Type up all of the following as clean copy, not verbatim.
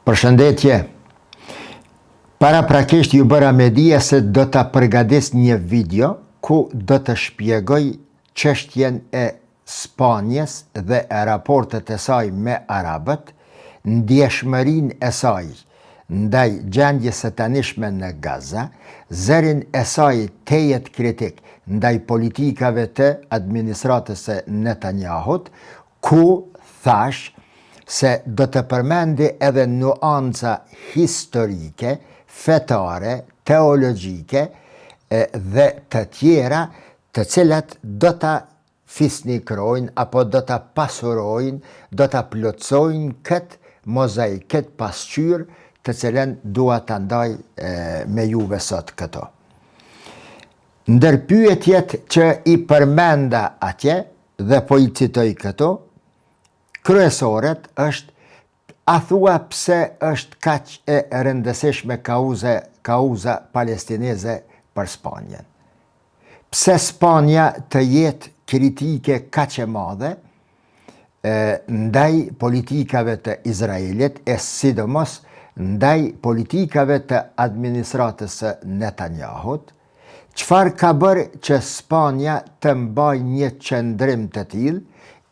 Përshëndetje. Paraprakisht ju bëra me dije se do të përgatis një video ku do të shpjegoj çështjen e Spanjës dhe e raportet e saj me arabët, ndjeshmërinë e saj ndaj gjendjes së tanishme në Gaza, zërin e saj tejet kritik ndaj politikave të administratës së Netanyahut, ku thash se do të përmendi edhe nuanca historike, fetare, teologjike dhe të tjera të cilat do të fisnikrojnë apo do të pasurojnë, do të plotsojnë këtë mozaik, këtë pasqyrë të cilën dua të ndaj me juve sot këto. Ndër pyetjet që i përmenda atje dhe po i citoj këto, kryesoret është a thua pse është kaq e rëndësishme kauza palestineze për Spanjën. Pse Spanja të jetë kritike kaq e madhe ndaj politikave të Izraelit e sidomos ndaj politikave të administratës së Netanyahut, çfarë ka bërë që Spanja të mbaj një qëndrim të tillë,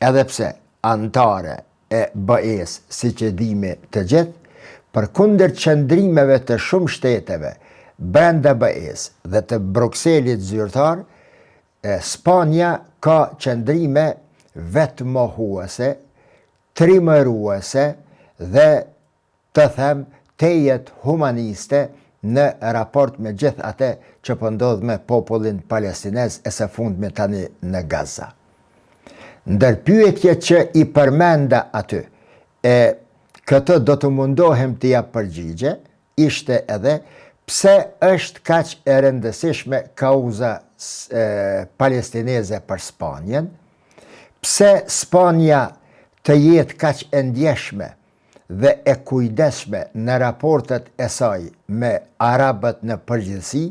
edhe pse antare e BE-s, si që dime të gjithë, përkundër qëndrimeve të shumë shteteve brenda BE-s dhe të Brukselit zyrtar, Spanja ka qëndrime vetmohuese, trimëruese dhe të them tejet humaniste në raport me gjithë atë që po ndodh me popullin palestinez e së fundmi tani në Gaza. Ndër pyetjet që i përmenda aty, këtë do të mundohem të jap përgjigje, ishte edhe pse është kaq e rëndësishme kauza palestineze për Spanjën, pse Spanja të jetë kaq e ndjeshme dhe e kujdesshme në raportet e saj me arabët në përgjithësi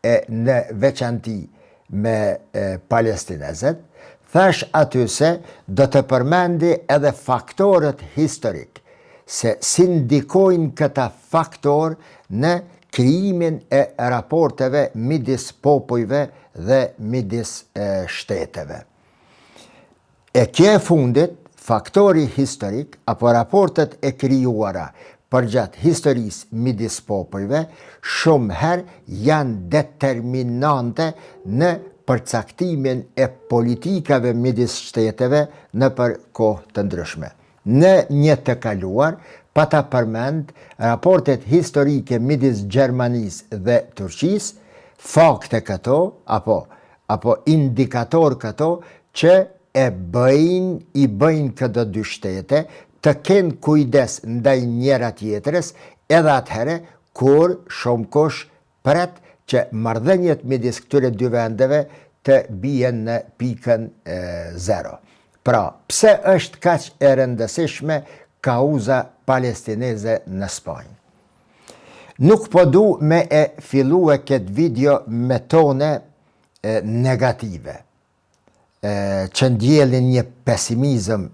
e në veçanti me palestinezët. Thash aty se do të përmendi edhe faktorët historik, se si ndikojnë këta faktor në krijimin e raporteve midis popujve dhe midis shteteve. E kjo e fundit, faktori historik apo raportet e krijuara përgjatë historisë midis popujve shumë herë janë determinante në përcaktimin e politikave midis shteteve në për kohë të ndryshme. Në një të kaluar, pa ta përmend raportet historike midis Gjermanisë dhe Turqisë, fakte këto apo indikator këto që i bëjnë këto dy shtete të kenë kujdes ndaj njëra tjetrës edhe atëherë kur shumë kush pret që marrëdhëniet midis këtyre dy vendeve të bien në pikën zero. Pra, pse është kaq e rëndësishme kauza palestineze në Spanjë? Nuk po du me e fillue këtë video me tone negative, që ndjelin një pesimizëm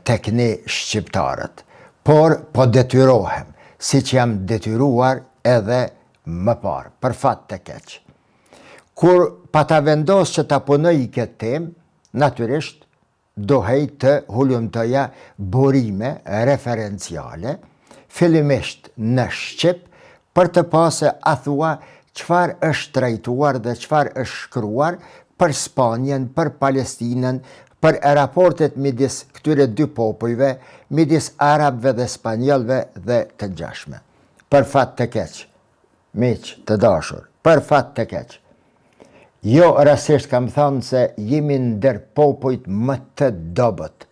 tek ne shqiptarët, por po detyrohem, si që jam detyruar edhe më parë, për fat të keq. Kur pa ta vendos që ta punoj këtë temë, natyrisht dohej të hulumtoja burime referenciale, fillimisht në Shqip, për të pasë a thua çfarë është trajtuar dhe çfarë është shkruar për Spanjën, për Palestinën, për raportet midis këtyre dy popujve, midis arabëve dhe spanjollëve dhe të ngjashme. Për fat të keq, miq të dashur, për fat të keq. Jo rastisht kam thënë se jemi ndër popujt më të dobët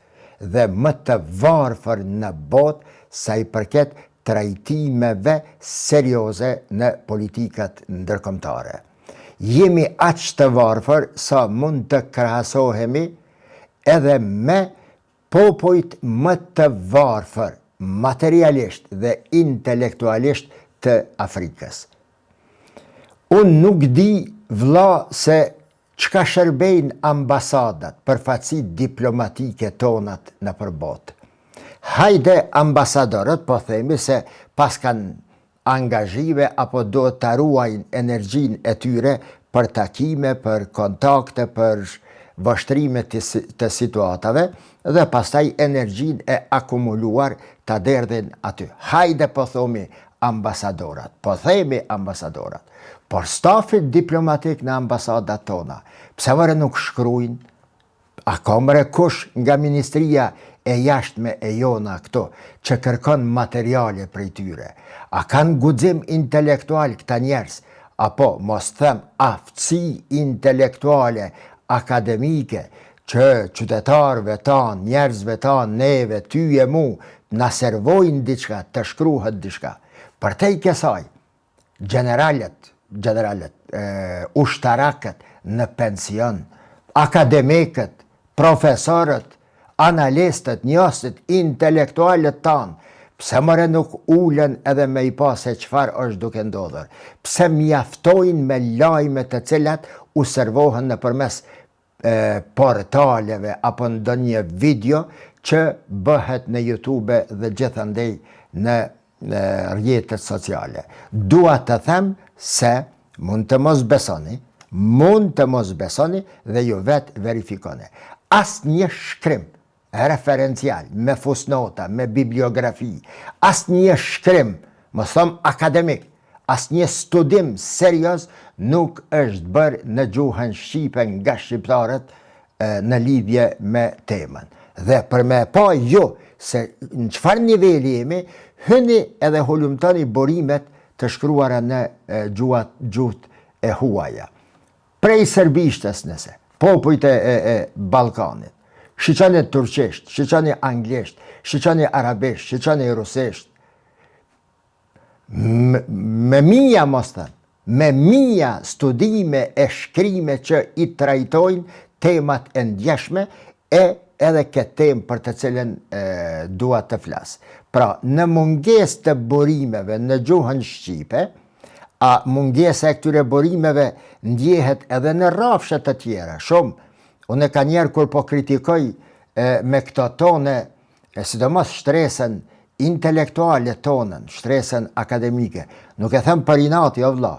dhe më të varfër në botë sa i përket trajtimeve serioze në politikat ndërkombëtare. Jemi aq të varfër sa mund të krahasohemi edhe me popujt më të varfër materialisht dhe intelektualisht të Afrikës. Unë nuk di vlla se çka shërbejnë ambasadat, përfaqësitë diplomatike tonat në përbot. hajde ambasadorët, po themi se pas kanë angazhive apo do të ruajnë energjin e tyre për takime, për kontakte, për vështrime të situatave dhe pastaj energjin e akumuluar të derdhin aty. Hajde po themi ambasadorat, po themi ambasadorat, por stafit diplomatik në ambasadat tona, pse vëre nuk shkrujnë, a komre kush nga Ministria e jashtme e jona këto, që kërkon materiale prej tyre, a kanë guxim intelektual këta njerës, apo mos them aftësi intelektuale, akademike, që qytetarëve tanë, njerëzve tanë, neve, ty e mu, na servojnë diçka, të shkruhet diçka. Për te i kësaj, generalet, ushtarakët në pension, akademikët, profesorët, analistët, njësit, intelektualet tanë, pse mëre nuk ulen edhe me i pa se qëfar është duke ndodhër, pse mjaftojnë me lajme të cilat u servohen në përmes portaleve apo ndonjë video që bëhet në YouTube dhe gjithandej në rrjetet sociale. Dua të them se mund të mos besoni dhe ju vetë verifikoni. As një shkrim referencial, me fusnota, me bibliografi, as një shkrim, më thom akademik, as një studim serios nuk është bërë në gjuhën shqipe nga shqiptarët në lidhje me temën. Dhe për me pa ju se në qëfar nivelli jemi, hyni edhe hulumtoni burimet të shkruara në gjuhët e huaja. Prej serbishtes nëse, popujt e Balkanit, shiqani turqisht, shiqani anglisht, shiqani arabisht, shiqani rusisht, me mija mos thënë, me mija studime e shkrime që i trajtojnë temat e ndjeshme edhe këtë temë për të cilën dua të flasë. Pra, në munges të burimeve në gjuhën shqipe, a mungesa e këtyre burimeve ndjehet edhe në rrafshet të tjera. Shumë, unë ka njerë kur po kritikoj me këto tone, sidomos shtresën intelektuale tonën, shtresën akademike, nuk e them për inati o vlla,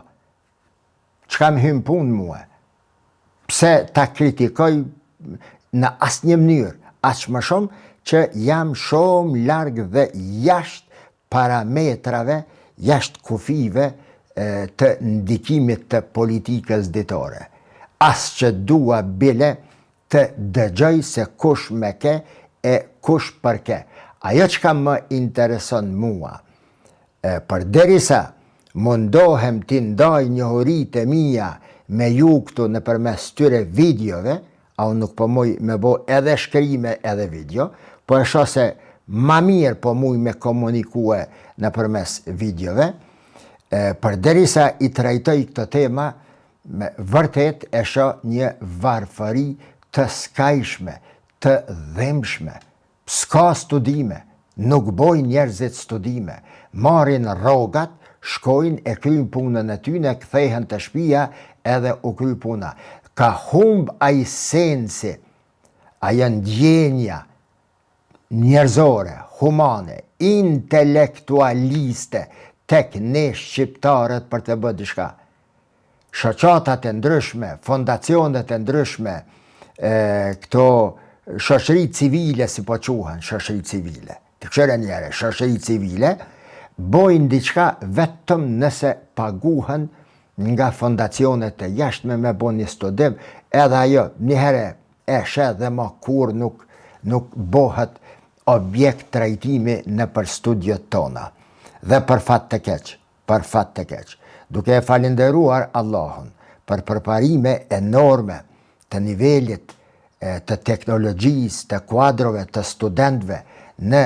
që kam hymë punë muë, pse ta kritikoj në asë një mënyrë, aqë më shumë që jam shumë largë dhe jashtë parametrave, jashtë kufive të ndikimit të politikës ditore. Asë që dua bile të dëgjoj se kush me ke e kush për ke. Ajo që ka më intereson mua, për derisa mundohem t'i ndaj njohurit e mija me ju këtu në përmes tyre videove, a unë nuk po muj me bo edhe shkrime edhe video, po e sho se ma mirë po muj me komunikue në përmes videove, për derisa i trajtoj këtë tema, me vërtet e sho një varfëri të skajshme, të dhemshme, s'ka studime, nuk boj njerëzit studime, marrin rogat, shkojnë e kryjnë punën e tyne, kthehen të shtëpia edhe u kryj puna. Ka humb ai sensi, ajo ndjenja njerëzore, humane, intelektualiste tek ne shqiptarët për të bërë diçka. Shoqatat e ndryshme, fondacionet e ndryshme, këto shoqëri civile, si po quhen, shoqëri civile, të këshire njere, shoqëri civile, bojnë diçka vetëm nëse paguhen nga fondacionet e jashtme me bo një studim, edhe ajo njëhere eshe dhe ma kur nuk bohet objekt trajtimi në për studiot tona. Dhe për fat të keq, duke e falenderuar Allahun për përparime enorme të nivelit të teknologjisë, të kuadrove, të studentve në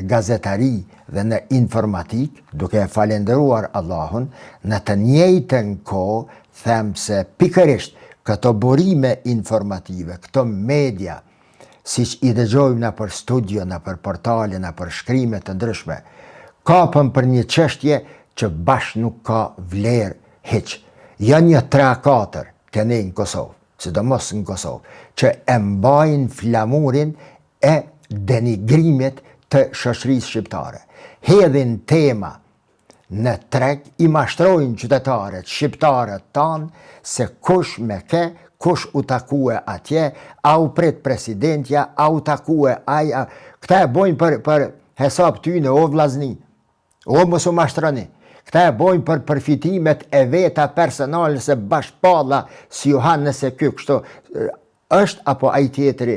gazetari dhe në informatik, duke e falenderuar Allahun, në të njëjtën kohë them se pikërisht këto burime informative, këto media, si që i dëgjojmë në për studio, në për portale, në për shkrimet të ndryshme, kapën për një çështje që bash nuk ka vlerë hiq. Janë një 3-4 të ne në Kosovë, sidomos në Kosovë, që e mbajnë flamurin e denigrimit të shoqërisë shqiptare. Hedhin tema në treg, I mashtrojnë qytetarët shqiptarët tanë se kush me ke, kush u takue atje, a u prit presidentja, a u takue aja. Këta e bojnë për hesab tyne, o vlazni, o mos u mashtroni. Këta e bojnë për përfitimet e veta personale se bashkpalla si Johan nëse ky kështu është apo ai tjetri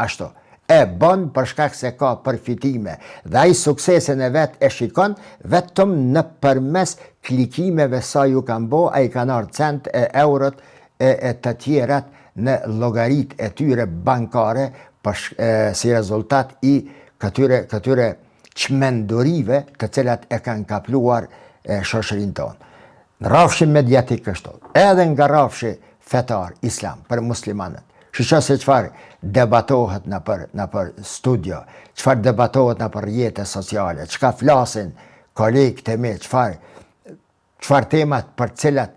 ashtu. E bën për shkak se ka përfitime dhe ai suksesin e vet e shikon vetëm në përmes klikimeve sa ju kanë bo, ai kanë ardhur cent e eurot e të tjerat në llogarit e tyre bankare si rezultat I këtyre çmendurive të cilat e kanë kapluar shoqërinë tonë. Në rrafshin mediatik kështu, edhe nga rrafshi fetar islam për muslimanët. Shqo se qëfar debatohet në për studio, qëfar debatohet në për rrjete sociale, qëka flasin kolegët e me, qëfar temat për cilat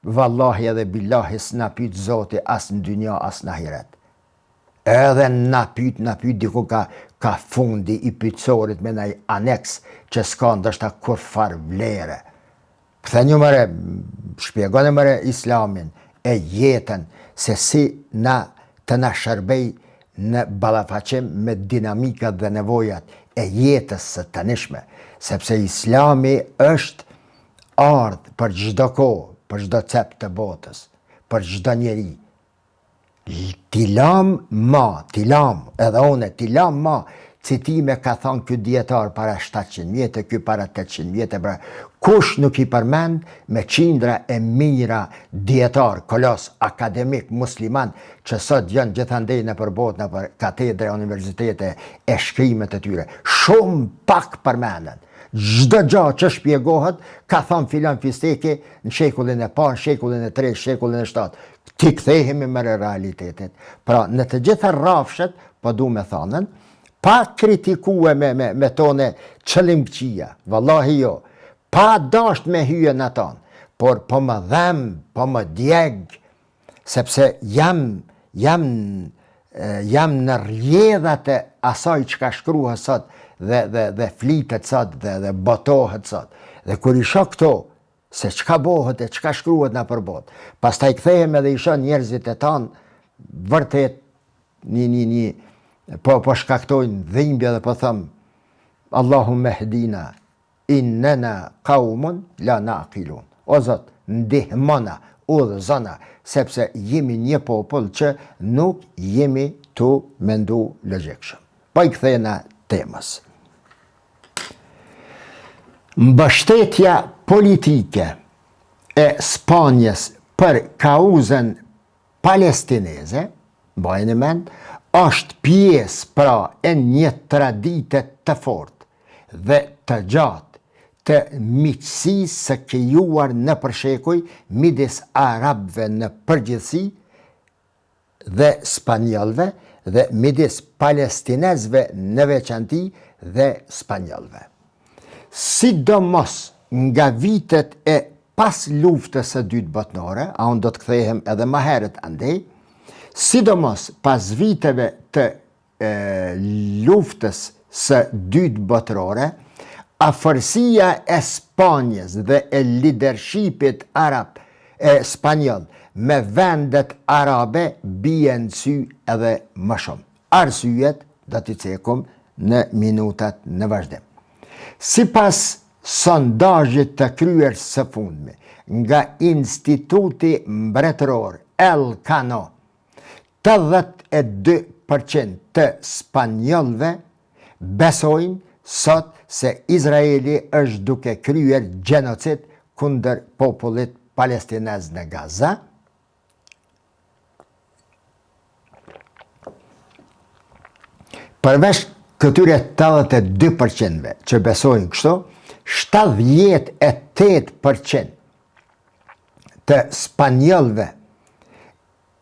vallahi edhe billahi s'na pyt zoti as në dynja as në ahiret. Edhe na pyt diku ka fundi I pytësorit me nëj aneks që s'ka ndështë kur far vlere. Këthe një mëre, shpjegone mëre islamin e jetën se si të na shërbej në ballafaqim me dinamikat dhe nevojat e jetës së tanishme, sepse islami është ardhur për çdo kohë, për çdo cep të botës, për çdo njeri. Tilam, edhe une, tilam ma, citime ka thonë ky dietar para 700 vjetë, ky para 800 vjetë, kush nuk I përmend me qindra e mira dietar, kolos, akademik, musliman, që sot janë gjithandej në përbot, në për katedre, universitete, e shkrimet e tyre. Shumë pak përmenden. Çdo gjë që shpjegohet, ka thonë filan fisteki në shekullin e parë, shekullin e 3, shekullin e 7. Ti kthehemi me realitetit. Pra, në të gjitha rrafshet, po du me thonën, pa kritikue me tone qëllimqia, vallahi jo, pa dasht me hyje në tonë, por po më dhem, po më djeg, sepse jam në rjedhat e asaj që ka shkruhe sot dhe flitet sot dhe botohet sot. Dhe kur isha këto, se qka bohet e qka shkruhet në përbot, pas ta I kthehem edhe isha njerëzit e tanë, vërtet po shkaktojnë dhimbje dhe po thëmë, Allahumme hdina, innena qaumun la naqilun. O Zot, ndihmona, udhëzona, sepse jemi një popull që nuk jemi të mendu logjikshëm. Po I kthejna temës. Mbështetja politike e Spanjës për kauzën palestineze, bajnë mend, është pjesë pra e një tradite të fort dhe të gjatë të miqësisë së krijuar në përshekuj midis arabëve në përgjithësi dhe spanjollëve dhe midis palestinezëve në veçanti dhe spanjollëve. Sidomos nga vitet e pas luftës së dytë botërore, a unë do të kthehem edhe më herët andej, sidomos pas viteve të luftës së dytë botërore, afërsia e Spanjës dhe e leadershipit arab spanjoll me vendet arabe bie në sy edhe më shumë. Arsyet do t'i cekum në minutat në vazhdim. Sipas sondazhit të kryer së fundmi nga Instituti Mbretëror Elcano, 82% të spanjollëve besojnë sot se Izraeli është duke kryer gjenocid kundër popullit palestinez në Gaza. Përveç këtyre 82% që besojnë kështu, 78% të spanjollëve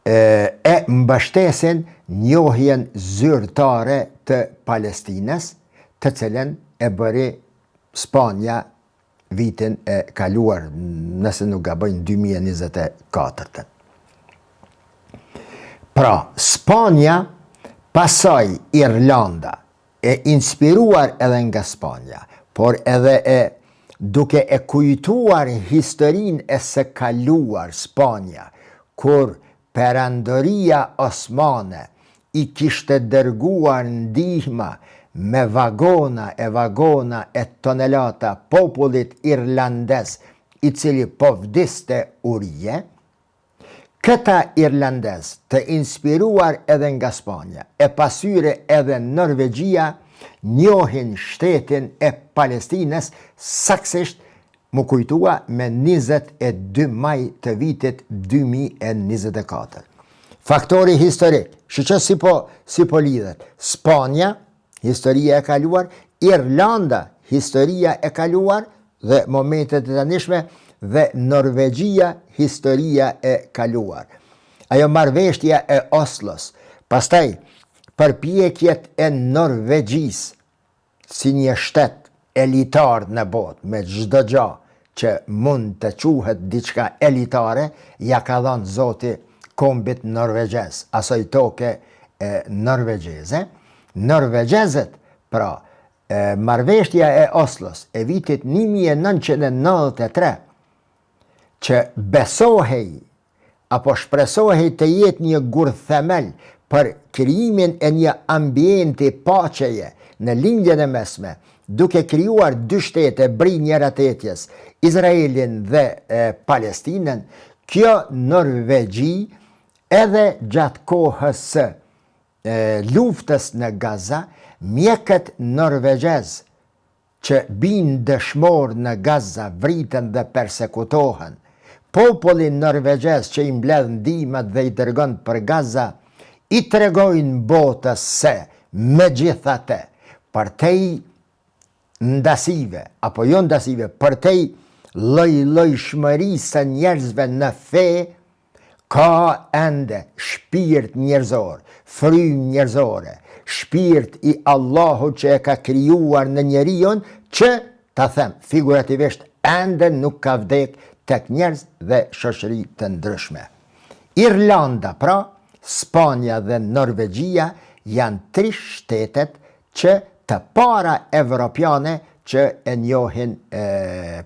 e mbështesin njohjen zyrtare të Palestinës, të cilën e bëri Spanja vitin e kaluar, nëse nuk gabojnë 2024. Pra, Spanja, pasaj Irlanda e inspiruar edhe nga Spanja, por edhe duke e kujtuar historinë e së kaluar Spanja, kur perandoria osmane i kishte dërguar ndihma me vagona e tonelata popullit irlandez i cili po vdiste urije, këta irlandez të inspiruar edhe nga Spanja, e pasyre edhe Norvegjia, njohin shtetin e Palestines saksisht më kujtua me 22 maj të vitit 2024. Faktori historik, shqo si po lidhet, Spanja, historia e kaluar, Irlanda, historia e kaluar dhe momentet e tanishme, dhe Norvegjia, historia e kaluar. Ajo marrëveshja e Oslos, pastaj përpjekjet e Norvegjis si një shtet elitar në botë, me çdo gjë që mund të quhet diçka elitare, ja ka dhënë Zoti kombit norvegjez, asoj toke norvegjeze. Norvegjezët, pra, marrëveshja e Oslos e vitit 1993, që besohej apo shpresohej të jetë një gurthemel për krijimin e një ambienti paqeje në lindjen e mesme, duke krijuar dy shtete brinjëratetjes, Izraelin dhe Palestinën, kjo Norvegji edhe gjatë kohës së luftës në Gaza, mjekët norvegjez që bin dëshmor në Gaza vriten dhe persekutohen, popullin norvegjez që i mbledh ndihmat dhe i dërgon për Gaza, i tregojnë botës se, megjithatë, përtej ndasive, apo jo ndasive, përtej lloj-llojshmërisë së njerëzve në fe, ka ende shpirt njerëzor, frym njerëzore, shpirt i Allahut që e ka krijuar në njeriun, që, ta them, figurativisht, ende nuk ka vdek tek njerëz dhe shoqëri të ndryshme. Irlanda, pra, Spanja dhe Norvegjia janë 3 shtetet që të para evropiane që e njohin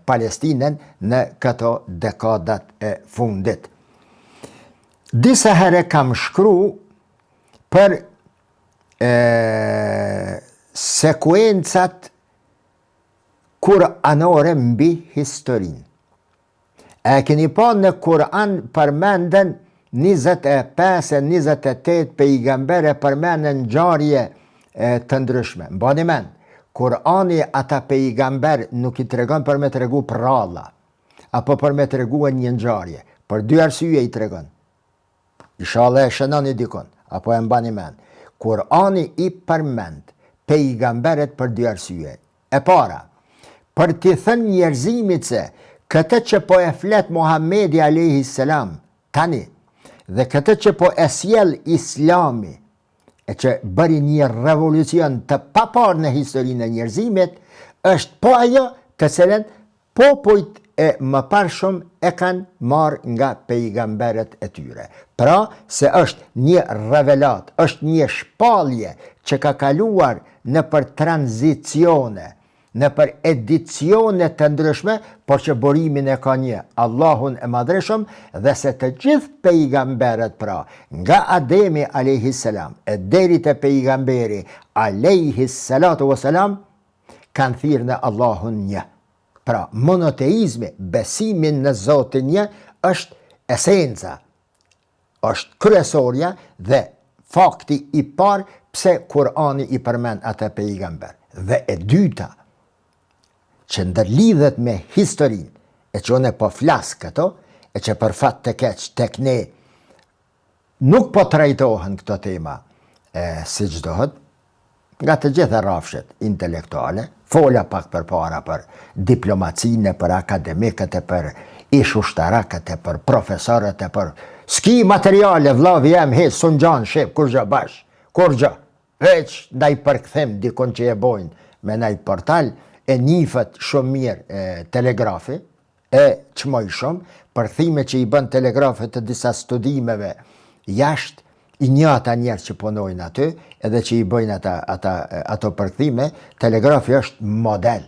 Palestinën në këto dekadat e fundit. Disa herë kam shkru për sekuencat kuranore mbi historinë. E keni pa në Kur'an përmenden 25-28 pejgambere përmenden ngjarje të ndryshme. Mbani mend, Kur'ani ata pejgamber nuk i tregon për me tregu pralla, apo për me tregu një ngjarje. Për 2 arsye i tregon. Inshallah e shënoni dikon, apo e mbani mend. Kur'ani i përmend pejgamberet për 2 arsye. E para, për t'i thënë njerëzimit se këtë që po e flet Muhamedi alayhi salam tani, dhe këtë që po e sjell Islami, e që bëri një revolucion të papar në historinë e njerëzimit, është po ajo të cilën popujt e mëparshëm e kanë marrë nga pejgamberet e tyre. Pra, se është një revelat, është një shpallje që ka kaluar në për tranzicione, në për edicione të ndryshme, por që burimin e ka një Allahun e madhreshëm, dhe se të gjithë pejgamberet, pra, nga Ademi a.s. e deri te pejgamberi a.s. kanë thirrë në Allahun një. Pra, monoteizmi, besimin në Zotin një, është esenca, është kryesorja dhe fakti i parë pse Kur'ani i përmend atë pejgamber. Dhe e dyta, që ndërlidhet me historinë, e që unë po flas këto, e që për fat të keq tek ne nuk po trajtohen këto tema si çdohet, nga të gjitha rrafshet intelektuale, fola pak për para për diplomacinë, për akademikët, e për ishushtarakët, e për profesorët, e për s'ki materiale, vllavi jam, sun gjan, shep, kur gjë bash, kur gjë, veç ndaj përkthim dikon që e bojnë me ndaj portal, e njifët shumë mirë telegrafi, e qmoj shumë, përkthime që i bën telegrafi të disa studimeve jashtë, i njëjta njerëz që punojnë aty, edhe që i bëjnë ato përkthime, telegrafi është model.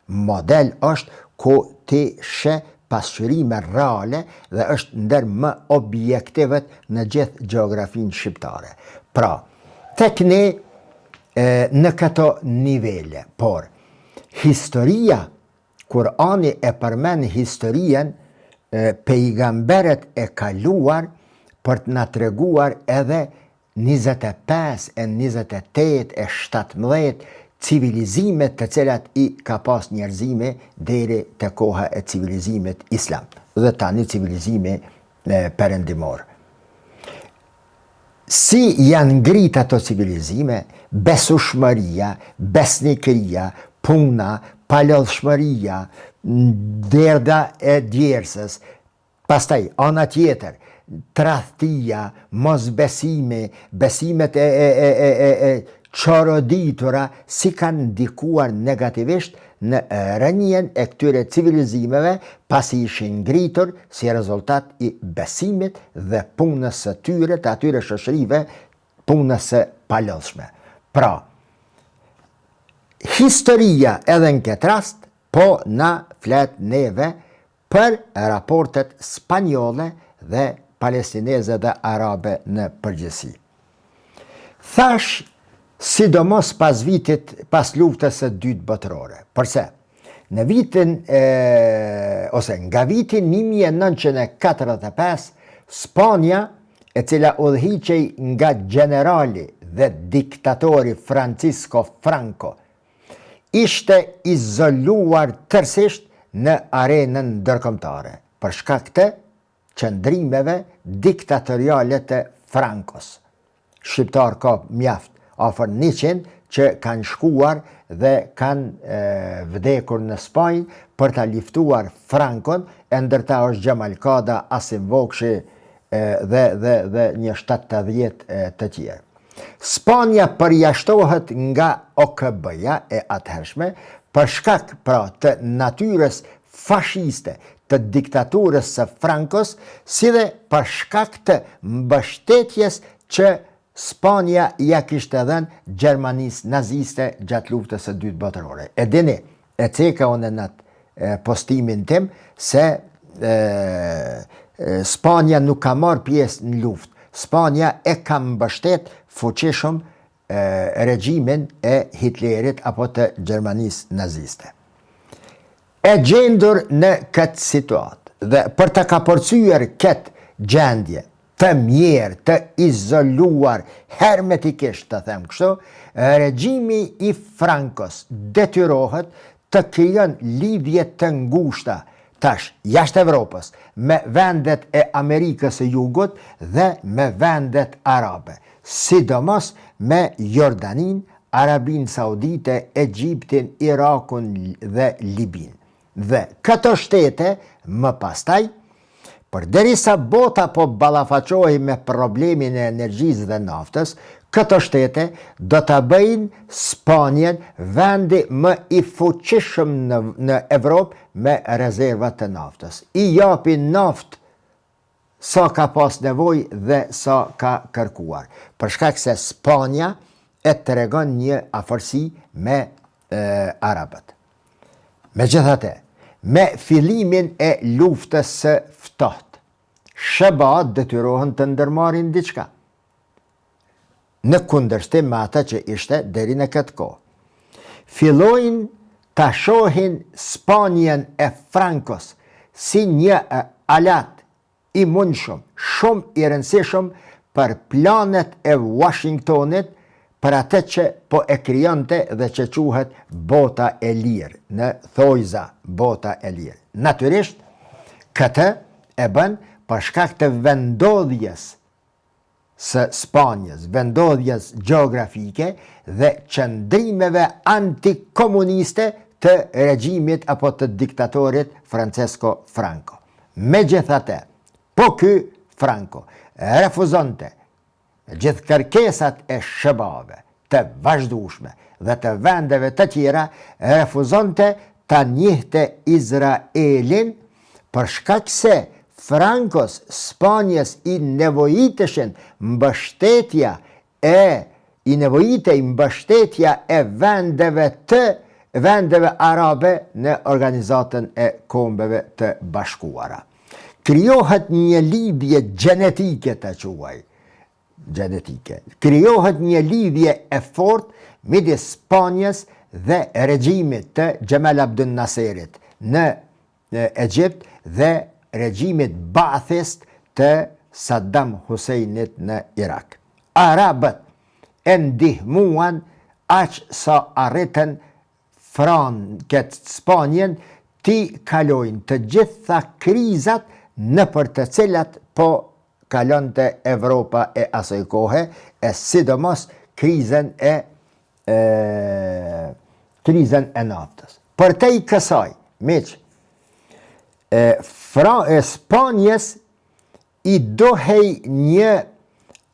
Model është ku ti sheh pasqyrime reale dhe është ndër më objektivet në gjithë gjeografinë shqiptare. Pra, tek ne në këto nivele, por historia, Kurani e përmend historien, pejgamberet e kaluar për të na treguar edhe 25, 28, 17 civilizimet të cilat i ka pas njerëzimi deri te koha e civilizimit islam dhe tani civilizimi perëndimor. Si janë ngrit ato civilizime, besueshmëria, besnikëria, puna, palodhshmëria, derda e djersës, pastaj ana tjetër, tradhtia, mosbesimi, besimet e çoroditura si kanë ndikuar negativisht në rënien e këtyre civilizimeve pasi ishin ngritur si rezultat i besimit dhe punës së tyre të atyre shoqërive, punës së palodhshme. Pra, historia edhe në këtë rast po na flet neve për raportet spanjolle dhe palestineze dhe arabe në përgjithësi. Thash, sidomos pas luftës së dytë botërore. Përse? Në vitin, ose nga vitin 1945, Spanja, e cila udhëhiqej nga generali dhe diktatori Francisco Franco, ishte izoluar tërësisht në arenën ndërkombëtare për shkak të qëndrimeve diktatoriale të Francos. Shqiptar ka mjaft, afër 100 që kanë shkuar dhe kanë vdekur në Spanjë për ta luftuar Francon, e ndërta është Gjemal Kada, Asim Vokshi dhe një 70 të tjerë. Spanja përjashtohet nga OKB-ja e atëhershme për shkak pra të natyrës fashiste të diktaturës së Francos, si dhe për shkak të mbështetjes që Spanja ja kishte dhënë Gjermanisë naziste gjatë luftës së dytë botërore. E dini, e ceka unë në postimin tim se Spanja nuk ka marrë pjesë në luftë. Spanja e ka mbështet fuqishëm regjimin e Hitlerit apo të Gjermanisë naziste. E gjendur në këtë situatë dhe për të kapërcyer këtë gjendje të mjerë, të izoluar hermetikisht, të them kështu, regjimi i Francos detyrohet të krijon lidhje të ngushta tash jashtë Evropës me vendet e Amerikës së Jugut dhe me vendet arabe, sidomos me Jordanin, Arabinë Saudite, Egjiptin, Irakun dhe Libin. Dhe këto shtete më pastaj, përderisa bota po ballafaqohej me problemin e energjisë dhe naftës, këto shtete do ta bëjnë Spanjen vendi më i fuqishëm në Evropë me rezerva të naftës. I japin naftë sa ka pas nevojë dhe sa ka kërkuar. Për shkak se Spanja e tregon një afërsi me arabët. Megjithatë, me fillimin e luftës së ftohtë, shëbat detyrohen të ndërmarrin diçka, në kundërshtim me ata që ishte deri në këtë kohë. Fillojnë ta shohin Spanjen e Francos si një alat i mundshëm, shumë i rëndësishëm për planet e Washingtonit, për atë që po e krijonte dhe që quhet bota e lirë, në thojza bota e lirë. Natyrisht, këtë e bën për shkak të vendodhjes së Spanjës, vendodhjes gjeografike dhe qëndrimeve antikomuniste të regjimit apo të diktatorit Francisco Franco. Megjithatë, po ky Franco refuzonte gjithë kërkesat e shëbave të vazhdueshme dhe të vendeve të tjera, refuzonte ta njihte Izraelin për shkak se Frankos, Spanjës i nevojiteshin mbështetja e vendeve arabe në organizatën e kombeve të bashkuara. Krijohet një lidhje gjenetike të quaj. Krijohet një lidhje e fortë midis Spanjës dhe regjimit të Gjemal Abdel Nasserit në Egjipt dhe regjimit Ba'athist të Saddam Huseinit në Irak. Arabët e ndihmuan aq sa arritën Frankët Spanjën ti kalojnë të gjitha krizat në për të cilat po kalonte Evropa e asaj kohe, e sidomos krizën e naftës. Për te i kësaj, miq, Spanjës i dohej një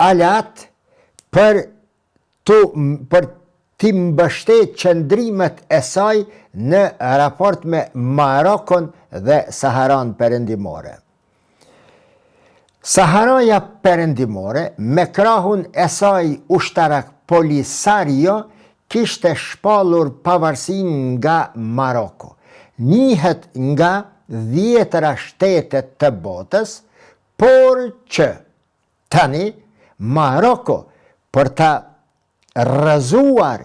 alat për t'i mbështet qëndrimet e saj në raport me Marokon dhe Saharan Perëndimore. Saharaja Perëndimore, me krahun e saj ushtarak Polisario, kishte shpallur pavarësinë nga Maroko. Njihet nga 10 shtetet të botës, por që tani Maroko për ta rrëzuar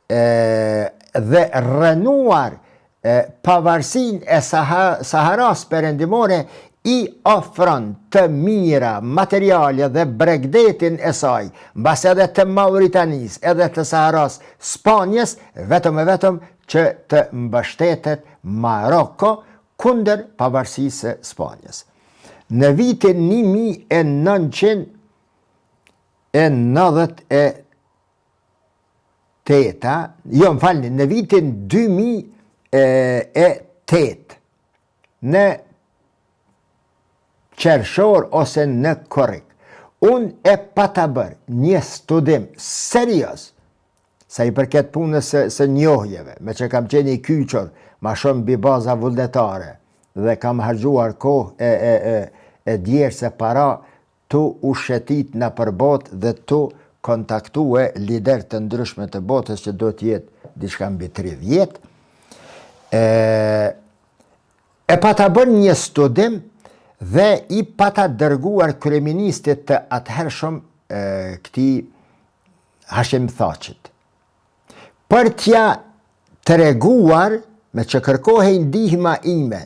dhe rënuar pavarësinë e Saharas Perëndimore, i ofron të mira materiale dhe bregdetin e saj, mbas edhe të Mauritanis, edhe të Saharas Spanjës, vetëm e vetëm që të mbështetet Maroko kundër pavarësisë së Spanjës. Në vitin 1998, në vitin 2008, në qershor ose në korrik, unë e pata bërë një studim serios, sa i përket punës së njohjeve, me që kam qenë i kyqur, ma shumë bi baza vullnetare, dhe kam harxuar kohë e djerë se para tu ushetit në përbot dhe tu kontaktue lider të ndryshme të botës që do t'jetë diçka mbi 30. E pata bërë një studim dhe i pata dërguar kryeministit të atëhershëm këtij Hashim Thaqit. Për t'ja treguar, me që kërkohej ndihma ime,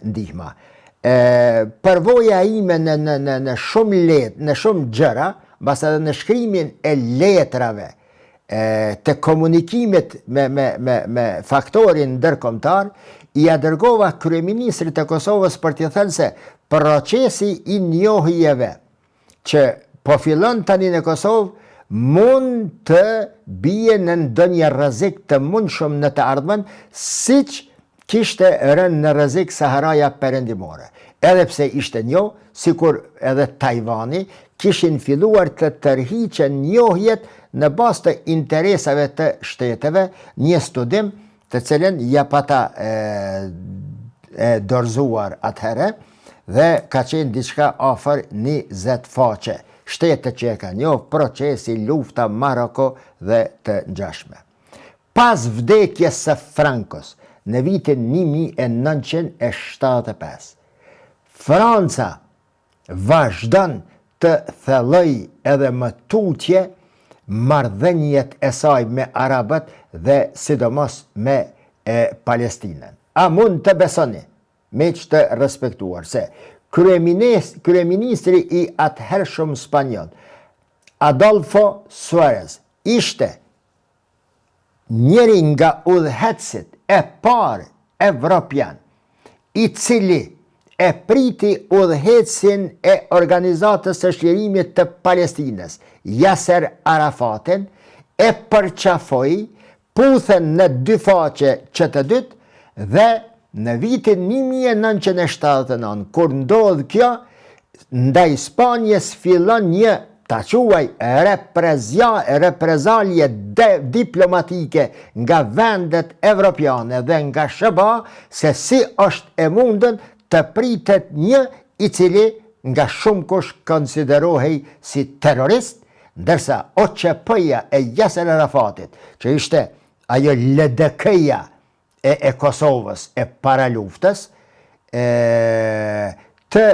përvoja ime në shumë në shumë gjëra, mbas edhe në shkrimin e letrave të komunikimit me faktorin ndërkombëtar, i dërgova kryeministrit të Kosovës për t'i thënë se procesi i njohjeve që po fillon tani në Kosovë mund të bie në ndonjë rrezik të mundshëm në të ardhmen, siç kishte rënë në rrezik Saharaja Perëndimore. Edhe pse ishte njohur, sikur edhe Tajvani, kishin filluar të tërhiqen njohjet në bazë të interesave të shteteve, një studim të cilën ja pata dorëzuar atëherë dhe ka qenë diçka afër 20 faqe. Shtetet që e ka njohur, procesi, lufta, Maroko dhe të ngjashme. Pas vdekjes së Frankos në vitin 1975, Franca vazhdon të thelloj edhe më tutje marrëdhëniet e saj me arabët dhe sidomos me Palestinën. A mund të besoni, miq të respektuar, se kryeministri i atëhershëm spanjoll, Adolfo Suarez, ishte njëri nga udhëheqësit e parë evropian, i cili e priti udhëheqësin e Organizatës së Shërimit të Palestinës, Yasser Arafatin, e përqafoi, puthen në 2 faqe që të dytë dhe në vitin 1979, kur ndodh kjo, ndaj Spanjës fillon një, ta quaj, reprezalje diplomatike nga vendet evropiane dhe nga SBA, se si është e mundën të pritet një i cili nga shumë kush konsiderohej si terrorist, ndërsa OQP-ja e Yasser Arafatit, që ishte ajo LDK-ja e Kosovës e para luftës, të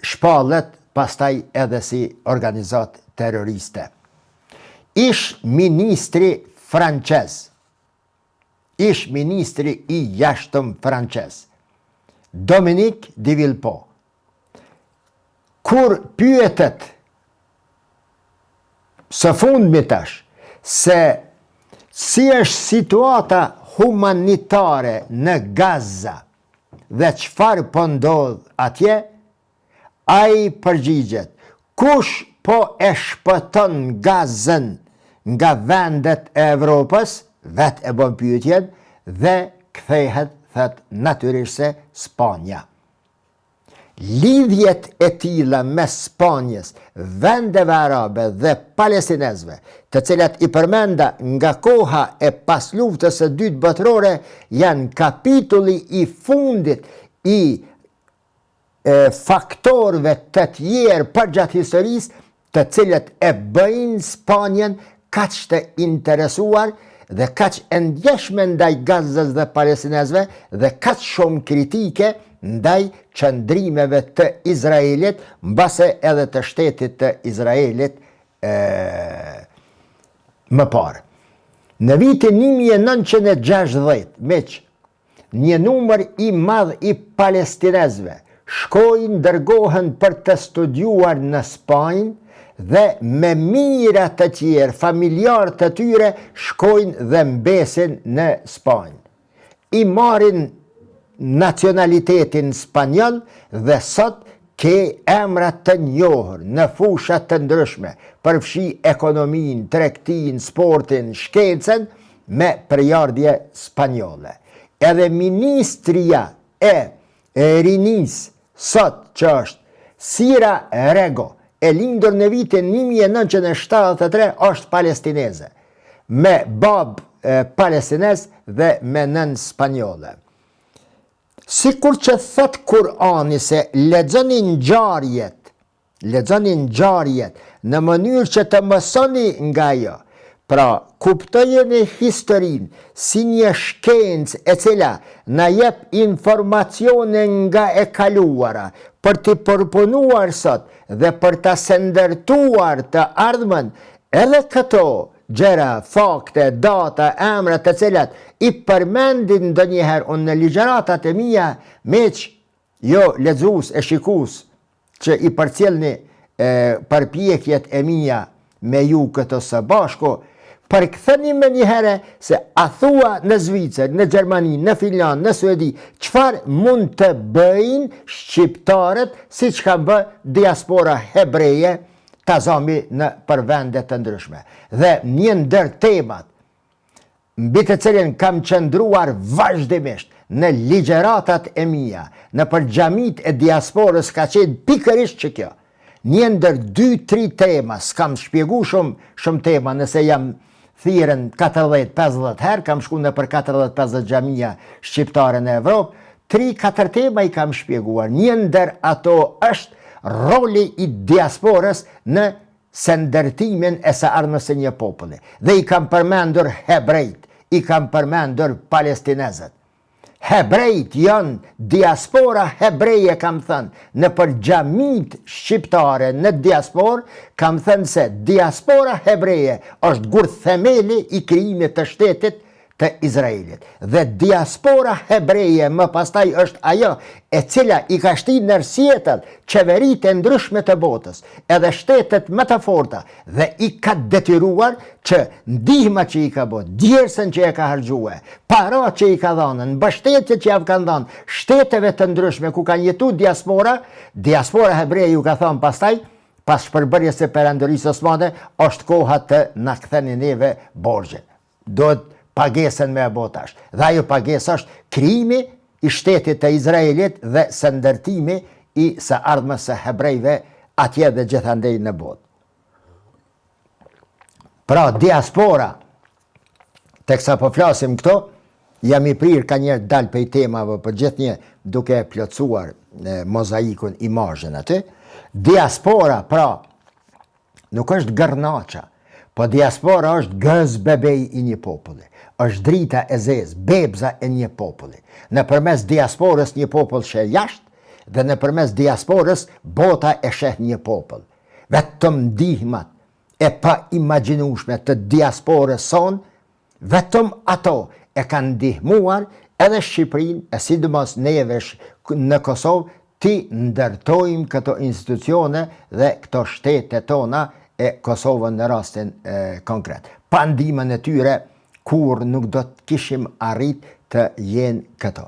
shpallet pastaj edhe si organizat terroriste. Ish ministri franqez, ish ministri i jashtëm franqez, Dominique de Villepot, kur pyetet së fundmi tash se si është situata humanitare në Gaza dhe çfarë po ndodh atje, ai përgjigjet: kush po e shpëton Gazën nga vendet e Evropës, vetë e bën pyetjen, dhe kthehet, thët, natyrisht se Spanja. Lidhjet e tilla me Spanjës, vendeve arabe dhe palestinezve, të cilat i përmenda nga koha e pas luftës së dytë botërore, janë kapitulli i fundit i faktorëve të tjerë përgjatë historisë, të cilët e bëjnë Spanjën kaq të interesuar dhe kaq e ndjeshme ndaj Gazës dhe palestinezve dhe kaq shumë kritike ndaj qëndrimeve të Izraelit, mbase edhe të shtetit të Izraelit më parë. Në vitin 1960, meq, një numër i madh i palestinezve shkojnë, dërgohen për të studiuar në Spanjë dhe me mira të tjerë, familjarë të tyre, shkojnë dhe mbesin në Spanjë. I marrin nacionalitetin spanjol dhe sot ke emrat të njohur në fushat të ndryshme, përfshi ekonominë, tregtinë, sportin, shkencën, me përjardhje spanjolle. Edhe ministria e rinis sot, që është Sira Rego, e lindur në vitin 1973, është palestineze, me bab palestinez dhe me nën spanjolle. Sikur që thot Kurani se lexoni ngjarjet në mënyrë që të mësoni nga ajo. Pra, kuptojeni historinë si një shkencë e cila na jep informacione nga e kaluara për të përpunuar sot dhe për të ndërtuar të ardhmen, edhe këto gjëra, fakte, data, emra të cilat i përmendin ndonjëherë unë në ligjëratat e mia, meq, jo lexues e shikues që i përcjellni përpjekjet e mia me ju këto së bashku, përktheni me njëherë se a thua në Zvicër, në Gjermani, në Finland, në Suedi, çfarë mund të bëjnë shqiptarët si që ka bë diaspora hebreje të zami në përvendet të ndryshme. Dhe një ndër temat mbi të cilin kam qëndruar vazhdimisht në ligjëratat e mia, në përgjamit e diasporës, ka qenë pikërisht që kjo. Një ndër 2-3 tema, s'kam shpjegu shumë tema, nëse jam thirrën 40-50 herë, kam shku në për 40-50 xhamia shqiptare në Evropë, 3-4 tema i kam shpjeguar. Një ndër ato është roli i diasporës në ndërtimin e së ardhmës së një populli. Dhe i kam përmendur hebrejt, i kam përmendur palestinezët. Hebrejt janë diaspora hebreje, kam thënë, në për xhamit shqiptare në diasporë, kam thënë se diaspora hebreje është gurthemeli i krijimit të shtetit të Izraelit. Dhe diaspora hebreje më pastaj është ajo e cila i ka shti nërsjetët qeveritë e ndryshme të botës, edhe shtetet më të forta, dhe i ka detyruar që ndihma që i ka bërë, djersën që e ka harxhue, para që i ka dhënë, mbështetjet që ia kanë dhënë shteteve të ndryshme ku kanë jetu diaspora hebreje ju ka thënë pastaj, pas shpërbërjes së perandorisë osmane, është koha të na ktheni neve borxhe. Duhet pagesën me botash. Dhe ajo pagesë është krijimi i shtetit të Izraelit dhe së ndërtimi i së ardhmës së hebrejve atje dhe gjithandej në botë. Pra, diaspora, teksa po flasim këto, jam i prirë ka njerë dalë pej temave për gjithnjë duke plotësuar mozaikun imazhen aty, Diaspora, pra, nuk është gërnaqa, po diaspora është gëzbebej i një populli, është drita e zezë, bebza e një populli. Nëpërmes diasporës një popull sheh jashtë, dhe nëpërmes diasporës bota e sheh një popull. Vetëm ndihmat e pa imagjinueshme të diasporës son, vetëm ato e kanë ndihmuar edhe Shqipërinë, e sidomos neve në Kosovë, ti ndërtojmë këto institucione dhe këto shtete tona e Kosovën në rastin konkret. Pa ndihmën e tyre, kur nuk do të kishim arrit të jenë këto.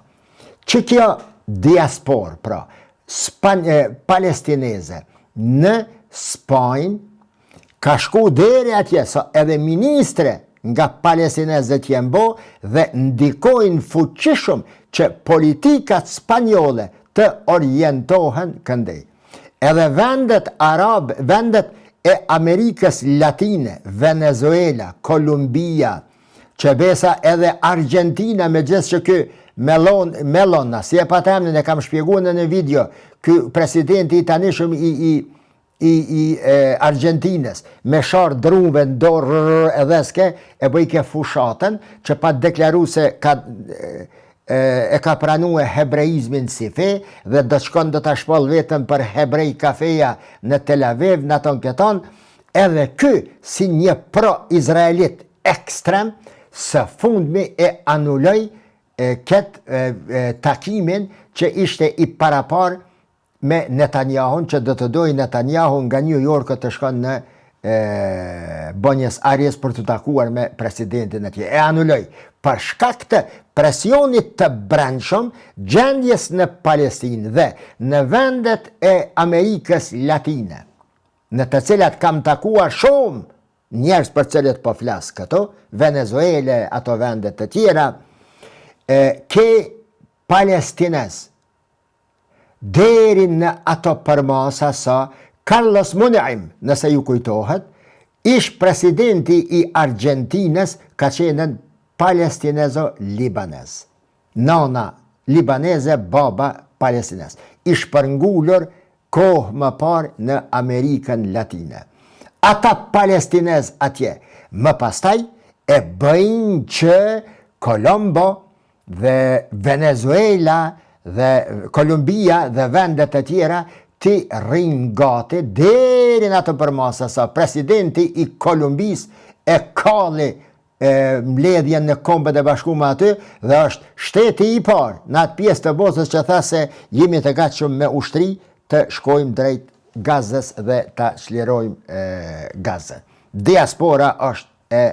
Që kjo diasporë, pra, palestineze në Spanjë, ka shku deri atje, sa edhe ministre nga palestinezët jenë bo dhe ndikojnë fuqishëm që politikat spanjole të orientohen këndej. Edhe vendet arabe, vendet e Amerikës Latine, Venezuela, Kolumbia, që besa edhe Argentina, me gjithë që kë Melona, si e patemnin e kam shpjegu në video, kë presidenti i tanishëm i Argentines, me sharë druve në dorë edhe ske, e bëjke fushatën, që pa deklaru se e ka pranu e hebreizmin si fe, dhe do shkon do të shpol vetëm për hebrej kafeja në Tel Aviv, në ton këton, edhe kë si një pro-izraelit ekstrem, së fundmi e anulloj këtë takimin që ishte i parapar me Netanyahun, që do të doj Netanyahu nga New York të shkon në Buenos Aires për të takuar me presidentin e tje. E anulloj, për shkak të presionit të brendshëm, gjendjes në Palestinë dhe në vendet e Amerikës Latine, në të cilat kam takuar shumë njerëz për cilët po flas këto, Venezuela, ato vendet të tjera, ke palestinez, deri në ato përmasa sa Carlos Munaim, nëse ju kujtohet, ish presidenti i Argentinës, ka qenën palestinezo-libanez. Nana libaneze, baba palestinez. Ish përngullur kohë më parë në Amerikën Latine. Ata palestinez atje, më pastaj e bëjnë që Kolombo dhe Venezuela dhe Kolumbia dhe vendet e tjera ti rinë gati deri në atë përmasa sa presidenti i Kolumbis e kalli mbledhjen në Kombët e Bashkuara aty dhe është shteti i parë në atë pjesë të botës që tha se jemi të gatshëm me ushtri të shkojmë drejt Gazës dhe ta çlirojmë Gazën. Diaspora është e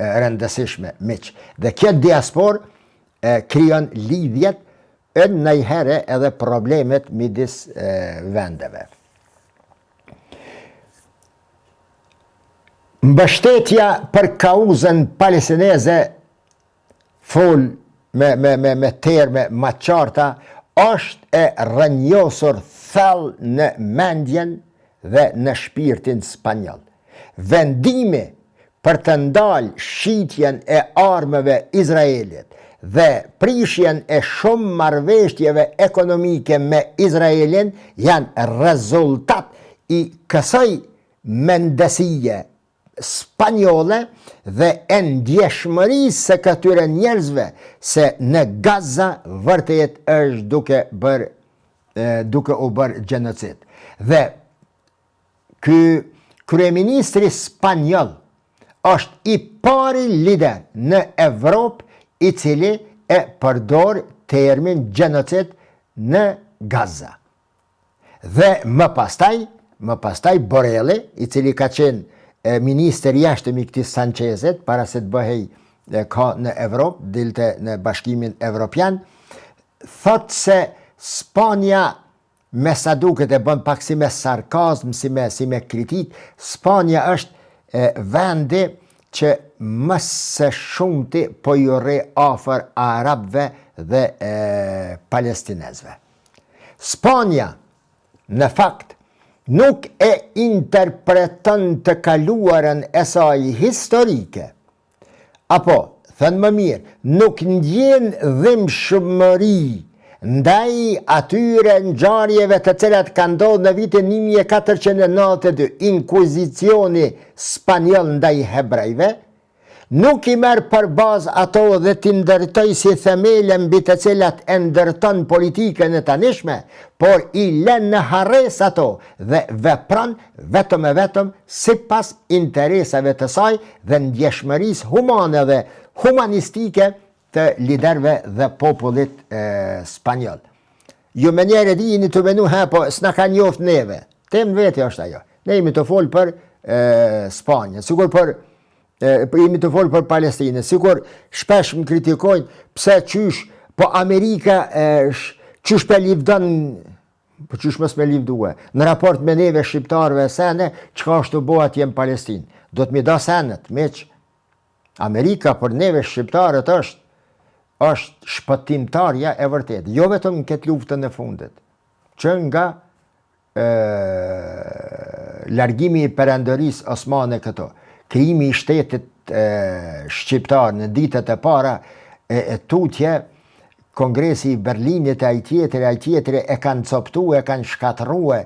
rëndësishme, miq. Dhe kjo diasporë krijon lidhjet e ndonjëherë edhe problemet midis vendeve. Mbështetja për kauzën palestineze, fol me terme më të qarta, është e rrënjosur thellë në mendjen dhe në shpirtin spanjoll. Vendimi për të ndalë shitjen e armëve Izraelit dhe prishjen e shumë marrëveshjeve ekonomike me Izraelin janë rezultat i kësaj mendesie spanjolle dhe e ndjeshmërisë së këtyre njerëzve se në Gaza vërtet është duke u bërë gjenocid. Dhe ky kryeministri spanjoll është i pari lider në Evropë i cili e përdor termin gjenocid në Gaza. Dhe më pastaj Borrelli, i cili ka qenë minister jashtëm i këtij Sanchezit para se të bëhej në Evropë, dilte në Bashkimin Evropian, thot se Spanja, me sa duket e bën pak si me sarkazm, si me kritik, Spanja është vendi që më së shumti po ju rre afër arabëve dhe palestinezëve. Spanja, në fakt, nuk e interpreton të kaluarën e saj historike, apo, thënë më mirë, nuk ndjen dhimbshmëri ndaj atyre ngjarjeve të cilat kanë ndodhur në vitin 1492, inkuzicioni spanjoll ndaj hebrejve, nuk i merr për bazë ato dhe t'i ndërtoj si themele mbi të cilat e ndërton politikën e tanishme, por i lën në harres ato dhe vepron vetëm e vetëm sipas interesave të saj dhe ndjeshmërisë humane dhe humanistike të liderëve dhe popullit spanjoll. Ju me njerë e dini të menu, po s'na ka njoft neve. Tem vetë është ajo. Ne jemi të folë për Spanjë, sigur jemi të folë për Palestinë, sigur shpesh më kritikojnë pse qysh, po Amerika qysh pe livdon, po qysh mës me livdue, në raport me neve shqiptarëve sene, qka është të bo atje në Palestinë. Do të mi da senet, meq. Amerika për neve shqiptarët është shpëtimtarja e vërtet, jo vetëm në këtë luftën e fundit, që nga largimi i perandërisë osmane këto, krijimi i shtetit shqiptar në ditët e para e tutje, Kongresi i Berlinit e ai tjetri e kanë coptu, e kanë shkatërrue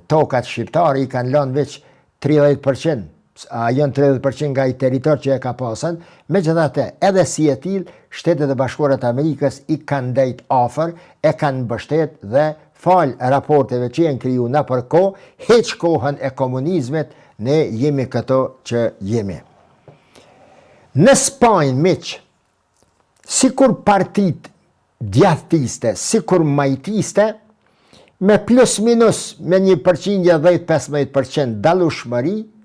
tokat shqiptare, i kanë lënë veç 30%, a janë 30% nga i territor që e ka pasën, megjithatë edhe si e tillë, Shtetet e Bashkuara të Amerikës i kanë ndejt afër, e kanë mbështet dhe fal raporteve që janë kriju në për kohë, heq kohën e komunizmit, ne jemi këto që jemi. Në Spanjë, miq, sikur partit djathtiste, sikur majtiste, me plus minus me 1% 10-15% dallueshmëri,